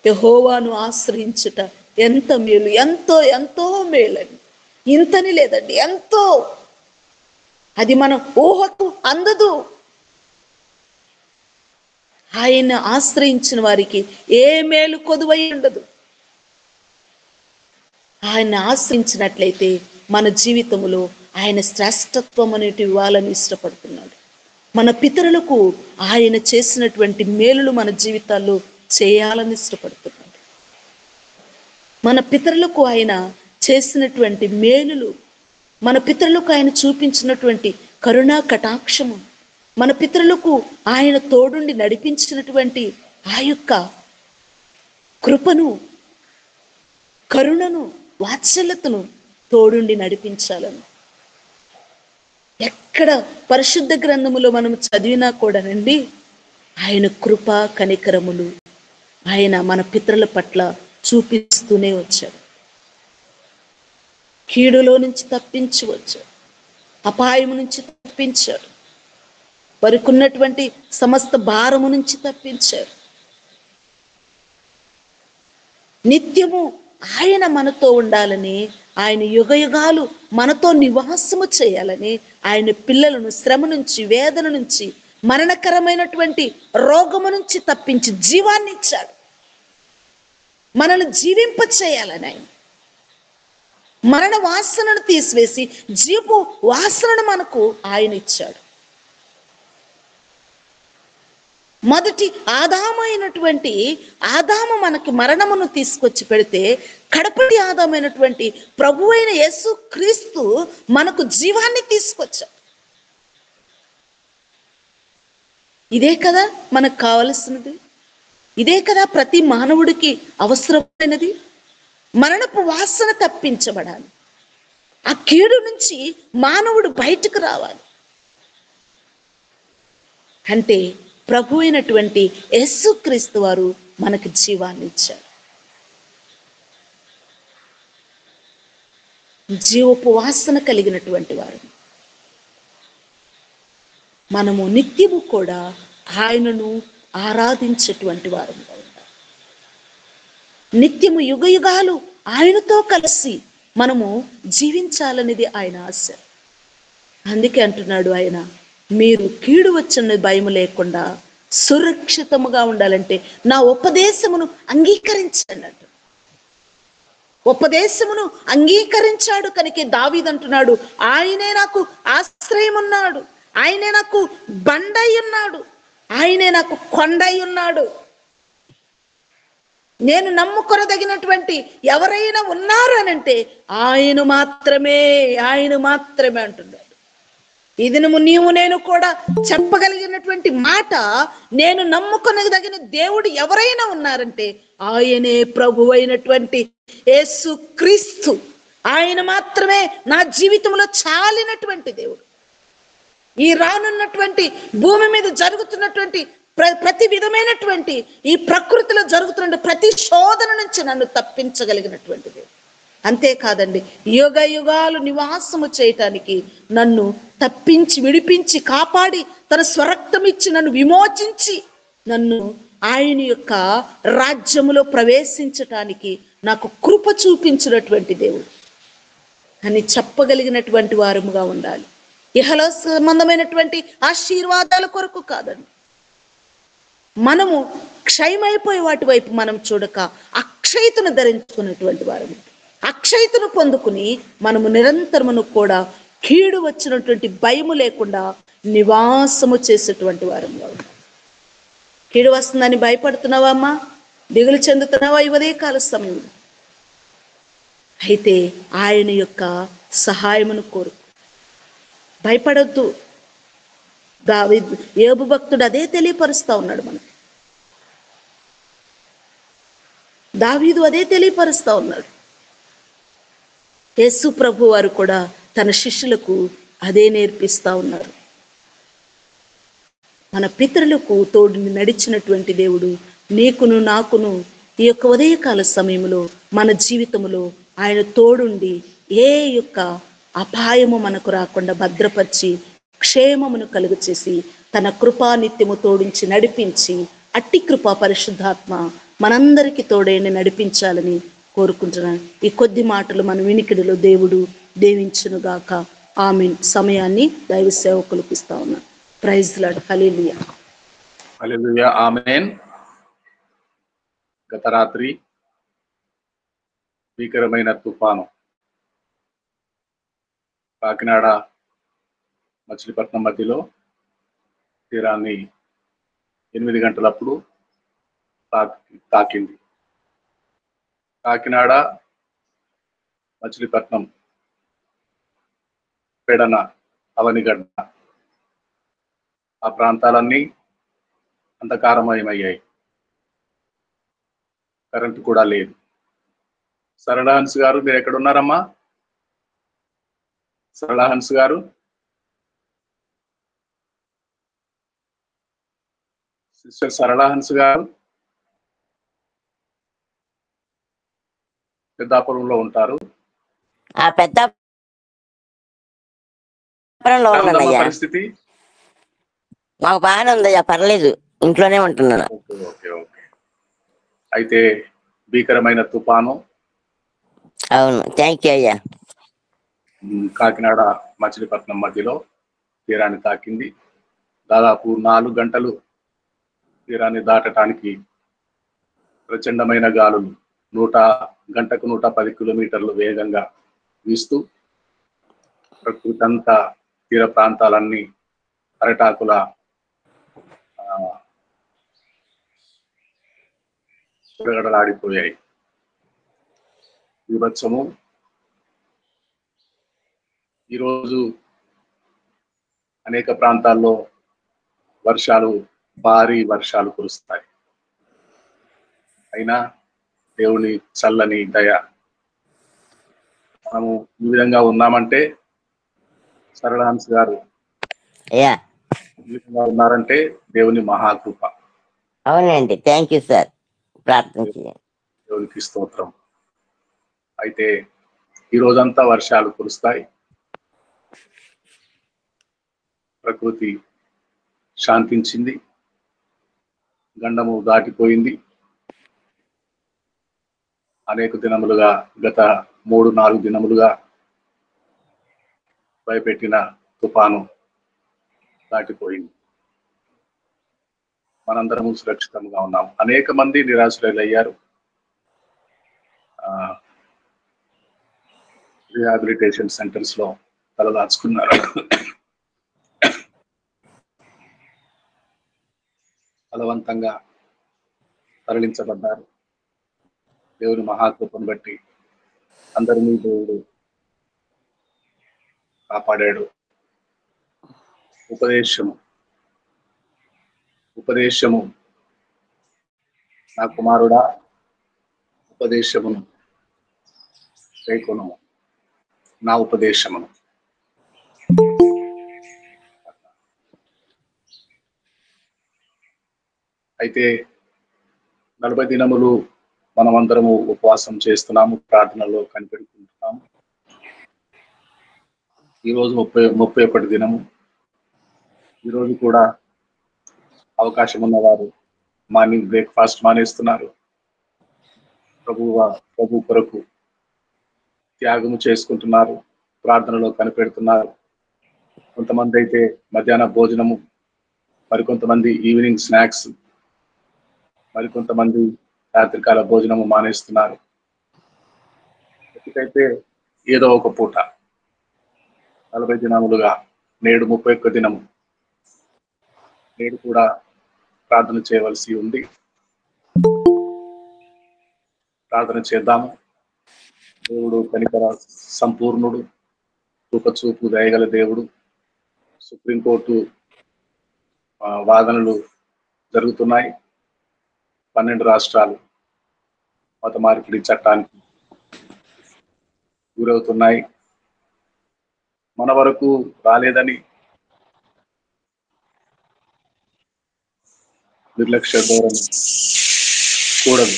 యెహోవాను ఆశ్రయించుట ఎంత మేలు, ఎంతో ఎంతో మేలండి. ఇంతని లేదండి, ఎంతో. అది మనం ఊహకు అందదు. ఆయన ఆశ్రయించిన వారికి ఏ మేలు కొదువై ఉండదు. ఆయన ఆశ్రయించినట్లయితే మన జీవితంలో ఆయన శ్రేష్టత్వం అనేటి ఇవ్వాలని ఇష్టపడుతున్నాడు. మన పితరులకు ఆయన చేసినటువంటి మేలులు మన జీవితాల్లో చేయాలని ఇష్టపడుతున్నాడు. మన పితరులకు ఆయన చేసినటువంటి మేలులు, మన పితరులకు ఆయన చూపించినటువంటి కరుణా కటాక్షము, మన పితరులకు ఆయన తోడుండి నడిపించినటువంటి ఆ యొక్క కృపను, కరుణను, వాత్సల్యతను తోడుండి నడిపించాలని. ఎక్కడ పరిశుద్ధ గ్రంథములో మనం చదివినా కూడానండి ఆయన కృప కనికరములు ఆయన మన పితరుల పట్ల చూపిస్తూనే వచ్చాడు. కీడులో నుంచి తప్పించి వచ్చాడు, అపాయము నుంచి తప్పించాడు, వారికి ఉన్నటువంటి సమస్త భారము నుంచి తప్పించారు. నిత్యము ఆయన మనతో ఉండాలని, ఆయన యుగయుగాలు మనతో నివాసము చేయాలని, ఆయన పిల్లలను శ్రమ నుంచి, వేదన నుంచి, మరణకరమైనటువంటి రోగము నుంచి తప్పించి జీవాన్ని ఇచ్చాడు. మనల్ని జీవింప చేయాలని ఆయన మరణ వాసనను తీసివేసి జీవపు వాసనను మనకు ఆయన ఇచ్చాడు. మొదటి ఆదామైనటువంటి ఆదాము మనకి మరణమును తీసుకొచ్చి పెడితే, కడపటి ఆదామైనటువంటి ప్రభు అయిన యేసు క్రీస్తు మనకు జీవాన్ని తీసుకొచ్చాడు. ఇదే కదా మనకు కావలసినది, ఇదే కదా ప్రతి మానవుడికి అవసరమైనది. మరణపు వాసన తప్పించబడాలి, ఆ కీడు నుంచి మానవుడు బయటకు రావాలి. అంటే ప్రభు అయినటువంటి యేసుక్రీస్తు వారు మనకు జీవాన్ని ఇచ్చారు. జీవపు వాసన కలిగినటువంటి వారు మనము నిత్యము కూడా ఆయనను ఆరాధించేటువంటి వారుగా ఉంటాం. నిత్యము యుగ యుగాలు ఆయనతో కలిసి మనము జీవించాలనేది ఆయన ఆశ. అందుకే అంటున్నాడు ఆయన, మీరు కీడు వచ్చిన భయం లేకుండా సురక్షితముగా ఉండాలంటే నా ఉపదేశమును అంగీకరించండి అంట. ఉపదేశమును అంగీకరించాడు కనుక దావీదు అంటున్నాడు, ఆయనే నాకు ఆశ్రయం ఉన్నాడు, ఆయనే నాకు బండై ఉన్నాడు, ఆయనే నాకు కొండై ఉన్నాడు. నేను నమ్ముకొనదగినటువంటి ఎవరైనా ఉన్నారు అని అంటే ఆయన మాత్రమే, ఆయన మాత్రమే అంటున్నాడు. ఈ దినము నీవు నేను కూడా చెప్పగలిగినటువంటి మాట, నేను నమ్ముకొనదగిన దేవుడు ఎవరైనా ఉన్నారంటే ఆయనే ప్రభు అయినటువంటి యేసు క్రీస్తు. ఆయన మాత్రమే నా జీవితంలో చాలినటువంటి దేవుడు. ఈ రానున్నటువంటి భూమి మీద జరుగుతున్నటువంటి ప్రతి విధమైనటువంటి ఈ ప్రకృతిలో జరుగుతున్న ప్రతి శోధన నుంచి నన్ను తప్పించగలిగినటువంటి దేవుడు. అంతేకాదండి, యుగ యుగాలు నివాసము చేయటానికి నన్ను తప్పించి విడిపించి కాపాడి తన స్వరక్తం ఇచ్చి నన్ను విమోచించి నన్ను ఆయన యొక్క రాజ్యములో ప్రవేశించటానికి నాకు కృప చూపించినటువంటి దేవుడు అని చెప్పగలిగినటువంటి వారముగా ఉండాలి. ఇహలో సంబంధమైనటువంటి ఆశీర్వాదాల కొరకు కాదండి, మనము క్షయమైపోయే వాటి వైపు మనం చూడక అక్షయతను ధరించుకున్నటువంటి వారు, అక్షయతను పొందుకుని మనము నిరంతరమును కూడా కీడు వచ్చినటువంటి భయము లేకుండా నివాసము చేసేటువంటి వారంగా ఉన్నాం. కీడు వస్తుందని భయపడుతున్నావా అమ్మా? దిగులు చెందుతున్నావా ఈ ఉదయకాల సమయంలో? అయితే ఆయన యొక్క సహాయమును కోరుకు, భయపడొద్దు. యోబు భక్తుడు అదే తెలియపరుస్తా ఉన్నాడు మనకి. దావీదు అదే తెలియపరుస్తా ఉన్నాడు. యేసు ప్రభు వారు కూడా తన శిష్యులకు అదే నేర్పిస్తా ఉన్నారు. మన పితరులకు తోడు నడిచినటువంటి దేవుడు నీకును నాకును ఈ యొక్క ఉదయకాల సమయంలో మన జీవితంలో ఆయన తోడుండి ఏ యొక్క అపాయము మనకు రాకుండా భద్రపరిచి క్షేమమును కలుగు చేసి తన కృపా నిత్యము తోడించి నడిపించి అట్టి కృపా పరిశుద్ధాత్మ మనందరికీ తోడైన నడిపించాలని కోరుకుంటున్నాను. ఈ కొద్ది మాటలు మన వినికిడిలో దేవుడు దీవించునుగాక. ఆమేన్. సమయాన్ని దైవ సేవకులకు ఇస్తా ఉన్నాను. Praise lord. Hallelujah. Hallelujah. Amen. గత రాత్రి భీకరమైన తుఫాను కాకినాడ మచిలీపట్నం మధ్యలో తీరాన్ని 8 గంటలప్పుడు తాకింది. కాకినాడ మచిలీపట్నం పెడన అవనిగడ్డ ఆ ప్రాంతాలన్నీ అంధకారమయమయ్యాయి. కరెంటు కూడా లేదు. సరళహన్స్ గారు మీరు ఎక్కడ ఉన్నారమ్మా? సరళహన్స్ గారు, సిస్టర్ సరళహన్స్ గారు పెద్దాపురంలో ఉంటారు. పరిస్థితి మాకు బాగానే ఉందయ్యా, పర్లేదు, ఇంట్లోనే ఉంటున్నాను. ఓకే. అయితే భీకరమైన తుఫాను, అవును, థ్యాంక్ యూ అయ్యా, కాకినాడ మచిలీపట్నం మధ్యలో తీరాన్ని తాకింది. దాదాపు 4 గంటలు తీరాన్ని దాటడానికి ప్రచండమైన గాలులు గంటకు 110 కిలోమీటర్లు వేగంగా వీస్తూ ప్రకృతి అంతా తీర ప్రాంతాలన్నీ అరటాకుల గడగడలాడిపోయాయి. విభత్సము ఈరోజు అనేక ప్రాంతాల్లో భారీ వర్షాలు కురుస్తాయి. అయినా దేవుని చల్లని దయ, మనము ఈ విధంగా ఉన్నామంటే సరళహంస గారు అయ్యా ఈ విధంగా ఉన్నారంటే దేవుని మహాకృప. అవునండి, థ్యాంక్ యూ సార్. ప్రార్థన చేయండి. దేవునికి స్తోత్రం. అయితే ఈ రోజంతా వర్షాలు కురుస్తాయి. ప్రకృతి శాంతించింది, గండము దాటిపోయింది. అనేక దినములుగా, గత 3-4 దినములుగా భయపెట్టిన తుఫాను దాటిపోయింది. మనందరము సురక్షితంగా ఉన్నాం. అనేక మంది నిరాశ్రయులయ్యారు, రీహాబిలిటేషన్ సెంటర్స్ లో తలదాచుకున్నారు. బలవంతంగా తరలించబడ్డారు. దేవుని మహాకృపను బట్టి అందరినీ దేవుడు కాపాడాడు. ఉపదేశము నా కుమారుడా, ఉపదేశమును కైకొనుము, నా ఉపదేశమును. అయితే 40 దినములు మనమందరము ఉపవాసం చేస్తున్నాము, ప్రార్థనలో కనిపెడుకుంటున్నాము. ఈరోజు 31 దినము. ఈరోజు కూడా అవకాశం ఉన్నవారు మార్నింగ్ బ్రేక్ఫాస్ట్ మానేస్తున్నారు. ప్రభు కొరకు త్యాగము చేసుకుంటున్నారు, ప్రార్థనలో కనిపెడుతున్నారు. కొంతమంది అయితే మధ్యాహ్న భోజనము, మరికొంతమంది ఈవినింగ్ స్నాక్స్, మరికొంతమంది రాత్రికాల భోజనము మానేస్తున్నారు. ఎందుకైతే ఏదో ఒక పూట 40 దినములుగా, నేడు 31 దినము. నేడు కూడా ప్రార్థన చేయవలసి ఉంది. ప్రార్థన చేద్దాము. దేవుడు కనికర సంపూర్ణుడు, కృపచూపు దయగల దేవుడు. సుప్రీంకోర్టు వాదనలు జరుగుతున్నాయి. 12 రాష్ట్రాలు మత మార్పిడి చట్టానికి గురవుతున్నాయి. మన వరకు రాలేదని నిర్లక్ష్య ధోరణి కూడదు.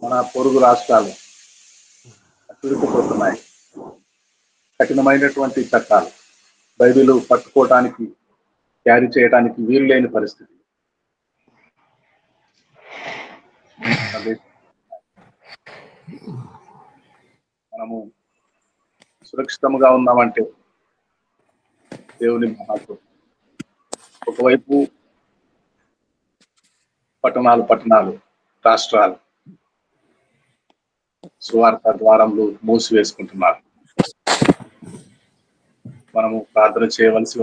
మన పొరుగు రాష్ట్రాలు అట్టుడికిపోతున్నాయి. కఠినమైనటువంటి చట్టాలు, బైబిలు పట్టుకోవటానికి, క్యారీ చేయడానికి వీలు లేని పరిస్థితి. మనము సురక్షితంగా ఉన్నామంటే దేవుని మహాకృప. ఒకవైపు పట్టణాలు, రాష్ట్రాలు సువార్త ద్వారములు మూసివేసుకుంటున్నారు. మనము ప్రార్థన చేయవలసి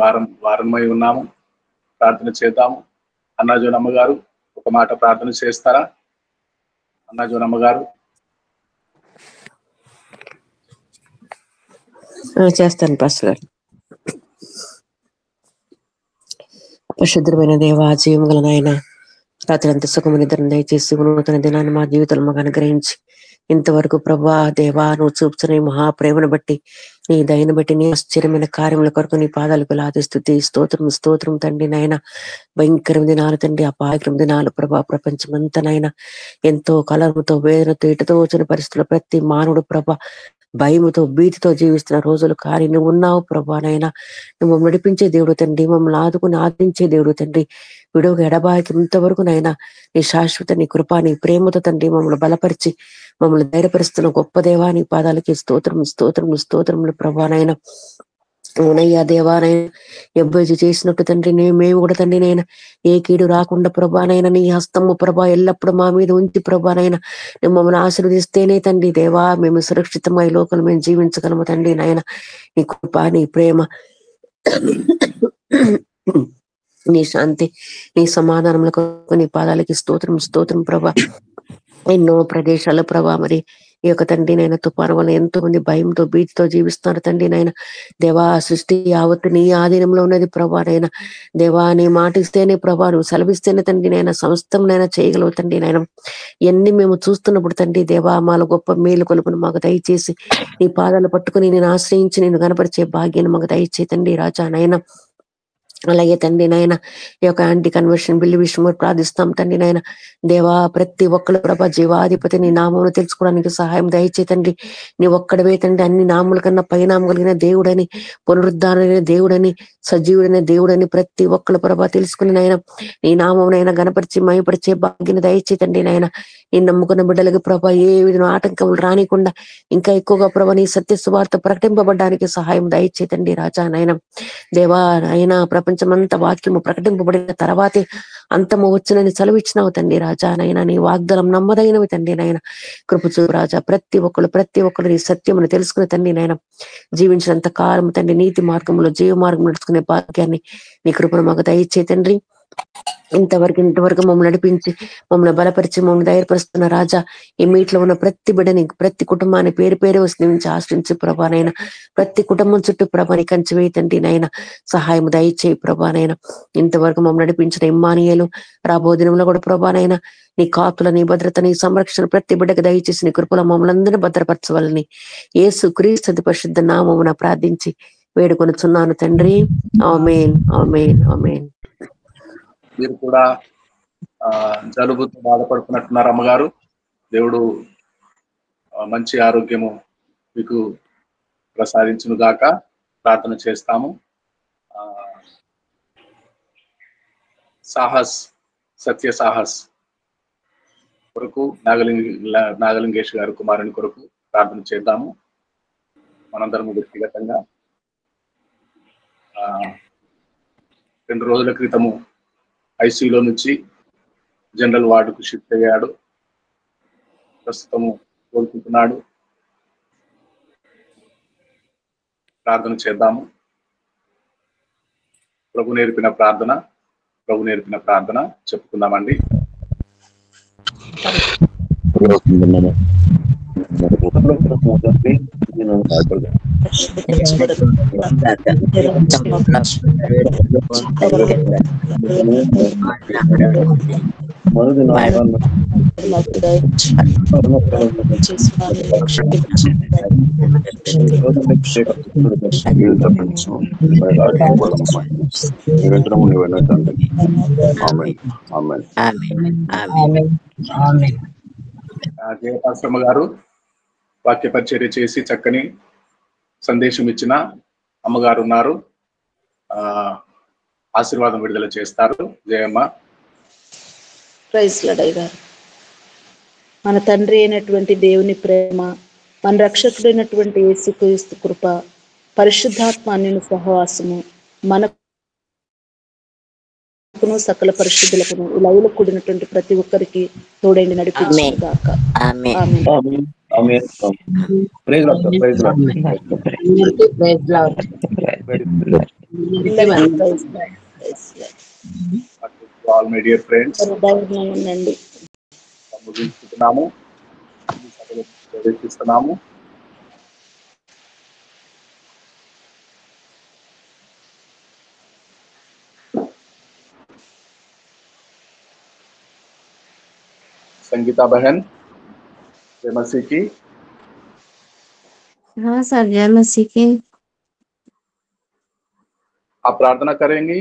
వారమై ఉన్నాము. ప్రార్థన చేద్దాము. అన్నా జోనమ్మ గారు ఒక మాట ప్రార్థన చేస్తారా? అన్నా జోనమ్మ గారు. చేస్తాను పాస్టర్ గారు. పరిశుద్ధమైన దేవ, జీవం గల నాయన, రాత్రి అంత సుఖము నిద్ర దయచేసి నూతన దినాన్ని మా జీవితంలో మాకు అనుగ్రహించి ఇంతవరకు ప్రభా దేవా, నువ్వు చూపుతున్న ఈ మహాప్రేమను బట్టి, నీ దయను బట్టి, నీ ఆశ్చర్యమైన కార్యముల కొరకు నీ పాదాలకు లాది స్తుతి స్తోత్రం తండ్రి. నాయన భయంకర దినాలు తండ్రి, అపాయకరం దినాలు ప్రభా. ప్రపంచమంతా నాయన ఎంతో కలముతో, వేదనతో, ఇటుతో వచ్చిన పరిస్థితుల్లో ప్రతి మానవుడు ప్రభా భయముతో, భీతితో జీవిస్తున్న రోజులు. కానీ నువ్వు ఉన్నావు ప్రభా. నాయన నువ్వు నడిపించే దేవుడు తండ్రి, మమ్మల్ని ఆదుకుని ఆదరించే దేవుడు తండ్రి. విడువగా ఎడబాకి ఇంతవరకు నాయన నీ శాశ్వత, నీ కృప, నీ ప్రేమతో తండ్రి మమ్మల్ని బలపరిచి మమ్మల్ని ధైర్యపరుస్తున్న గొప్ప దేవా, నీ పాదాలకి స్తోత్రములు ప్రభా. నాయన అవునయ్యా దేవానైనా ఎవ్వరు చేసినట్టు తండ్రి మేము కూడా తండ్రి నైనా ఏ కీడు రాకుండా ప్రభానైనా నీ హస్తము ప్రభా ఎల్లప్పుడు మా మీద ఉంచి ప్రభానైనా నువ్వు మమ్మల్ని ఆశీర్వదిస్తేనే తండ్రి దేవా మేము సురక్షితంగా ఈ లోకంలో మేము జీవించగలము తండ్రి నాయన. నీ కృప నీ ప్రేమ నీ శాంతి నీ సమాధానములకు నీ పాదాలకి స్తోత్రం ప్రభా. ఎన్నో ప్రదేశాల ప్రభా మరి ఈ యొక్క తండ్రి నాయన తుఫాను వల్ల ఎంతో మంది భయంతో భీతితో జీవిస్తున్నారు తండ్రి నాయన. దేవా సృష్టి యావత్తు నీ ఆధీనంలో ఉన్నది ప్రభా నాయన. దేవా నీ మాటిస్తేనే ప్రభా నువ్వు సెలవిస్తేనే తండ్రి నాయన సమస్తం నైనా చేయగలవు తండ్రి నాయన. ఇవన్నీ మేము చూస్తున్నప్పుడు తండ్రి దేవా మాలో గొప్ప మేలు కొలుపును మాకు దయచేసి నీ పాదాలు పట్టుకుని నేను ఆశ్రయించి నేను కనపరిచే భాగ్యాన్ని మాకు దయచే తండ్రి రాజా నాయన. అలాగే తండ్రి నాయన ఈ యొక్క యాంటీ కన్వర్షన్ బిల్లు విషయంలో ప్రార్థిస్తాం తండ్రి నాయన. దేవా ప్రతి ఒక్కరు ప్రభా జీవాధిపతి నీ నామమును తెలుసుకోవడానికి సహాయం దయచే తండ్రి. నీ ఒక్కడవే తండ్రి అన్ని నామముల కన్నా పరిణామం కలిగిన దేవుడని, పునరుద్ధారైన దేవుడని, సజీవుడైన దేవుడని ప్రతి ఒక్కరు ప్రభా తెలుసుకుని నాయన నీ నామమునైనా గణపరిచి మయపరిచే భాగ్యాన్ని దయచే తండ్రి నాయన. ఈ నమ్ముకున్న బిడ్డలకి ప్రభా ఏ విధంగా ఆటంకములు రానికుండా ఇంకా ఎక్కువగా ప్రభా నీ సత్య సువార్త ప్రకటింపబడడానికి సహాయం దయచే తండ్రి రాజా నాయన. దేవా అయినా ప్రపంచమంతా వాక్యము ప్రకటింపబడిన తర్వాతే అంతము వచ్చునని సెలవిచ్చినావు తండ్రి రాజా నైనా. నీ వాగ్దానం నమ్మదగినవి తండ్రి నాయన. కృపచూ రాజా ప్రతి ఒక్కరు నీ సత్యమును తెలుసుకునే తండ్రి నాయన జీవించినంత కాలం తండ్రి నీతి మార్గంలో జీవ మార్గం నడుచుకునే భాగ్యాన్ని నీ కృపను మాకు దయచే తండ్రి. ఇంతవరకు మమ్మల్ని నడిపించి మమ్మల్ని బలపరిచి మమ్మల్ని ధైర్యపరుస్తున్న రాజా ఈ మీట్లో ఉన్న ప్రతి బిడ్డని ప్రతి కుటుంబాన్ని పేరు పేరు నుంచి ఆశ్రయించి ప్రభానైనా ప్రతి కుటుంబం చుట్టూ ప్రభాని కంచి వేయతండి నాయన. సహాయం దయచేయి ప్రభానైనా. ఇంతవరకు మమ్మల్ని నడిపించిన ఇమ్మానియేలు రాబో దినంలో కూడా ప్రభానైనా నీ కాతుల నీ భద్రత నీ సంరక్షణ ప్రతి బిడ్డకు దయచేసి నీ కృపలో మమ్మల్ని అందరినీ భద్రపరచవాలని యేసు క్రీస్తు పరిశుద్ధ నామమున ప్రార్థించి వేడుకొనుచున్నాను తండ్రి. ఆమేన్ ఆమేన్ ఆమేన్. మీరు కూడా జలుబుతో బాధపడుతున్నట్టున్నారు అమ్మగారు. దేవుడు మంచి ఆరోగ్యము మీకు ప్రసాదించును గాక. ప్రార్థన చేస్తాము. సాహస్ సత్య సాహస్ కొరకు నాగలింగేష్ గారు కుమారుని కొరకు ప్రార్థన చేద్దాము మనందరము వ్యక్తిగతంగా. 2 రోజుల క్రితము ఐసీయూలో నుంచి జనరల్ వార్డుకు షిఫ్ట్ అయ్యాడు. ప్రస్తుతము కోలుకుంటున్నాడు. ప్రార్థన చేద్దాము. ప్రభు నేర్పిన ప్రార్థన చెప్పుకుందామండి. జయపాశ్రమ గారు వాక్య పరిచర్య చేసి చక్కని సందేశం ఇచ్చిన అమ్మగారు ఉన్నారు. ఆశీర్వాదం విడుదల చేస్తారు. జయమ్మ. ప్రైజ్ లార్డ్ గారు. మన తండ్రి అయినటువంటి దేవుని ప్రేమ, మన రక్షకుడైనటువంటి యేసుక్రీస్తు కృప, పరిశుద్ధాత్మ అన్యుని సహవాసము మనకును సకల పరిశుద్ధులకును లైవ్లో కూడినటువంటి ప్రతి ఒక్కరికి తోడైండి నడిపించును గాక. Amen. Praise lord. All my dear friends, ఉండండి. ముగించుకుంటున్నాము. ప్రవేశిస్తున్నాము. संगीता बहन, जय मसीह की। हाँ सर, जय मसीह की। आप प्रार्थना करेंगी?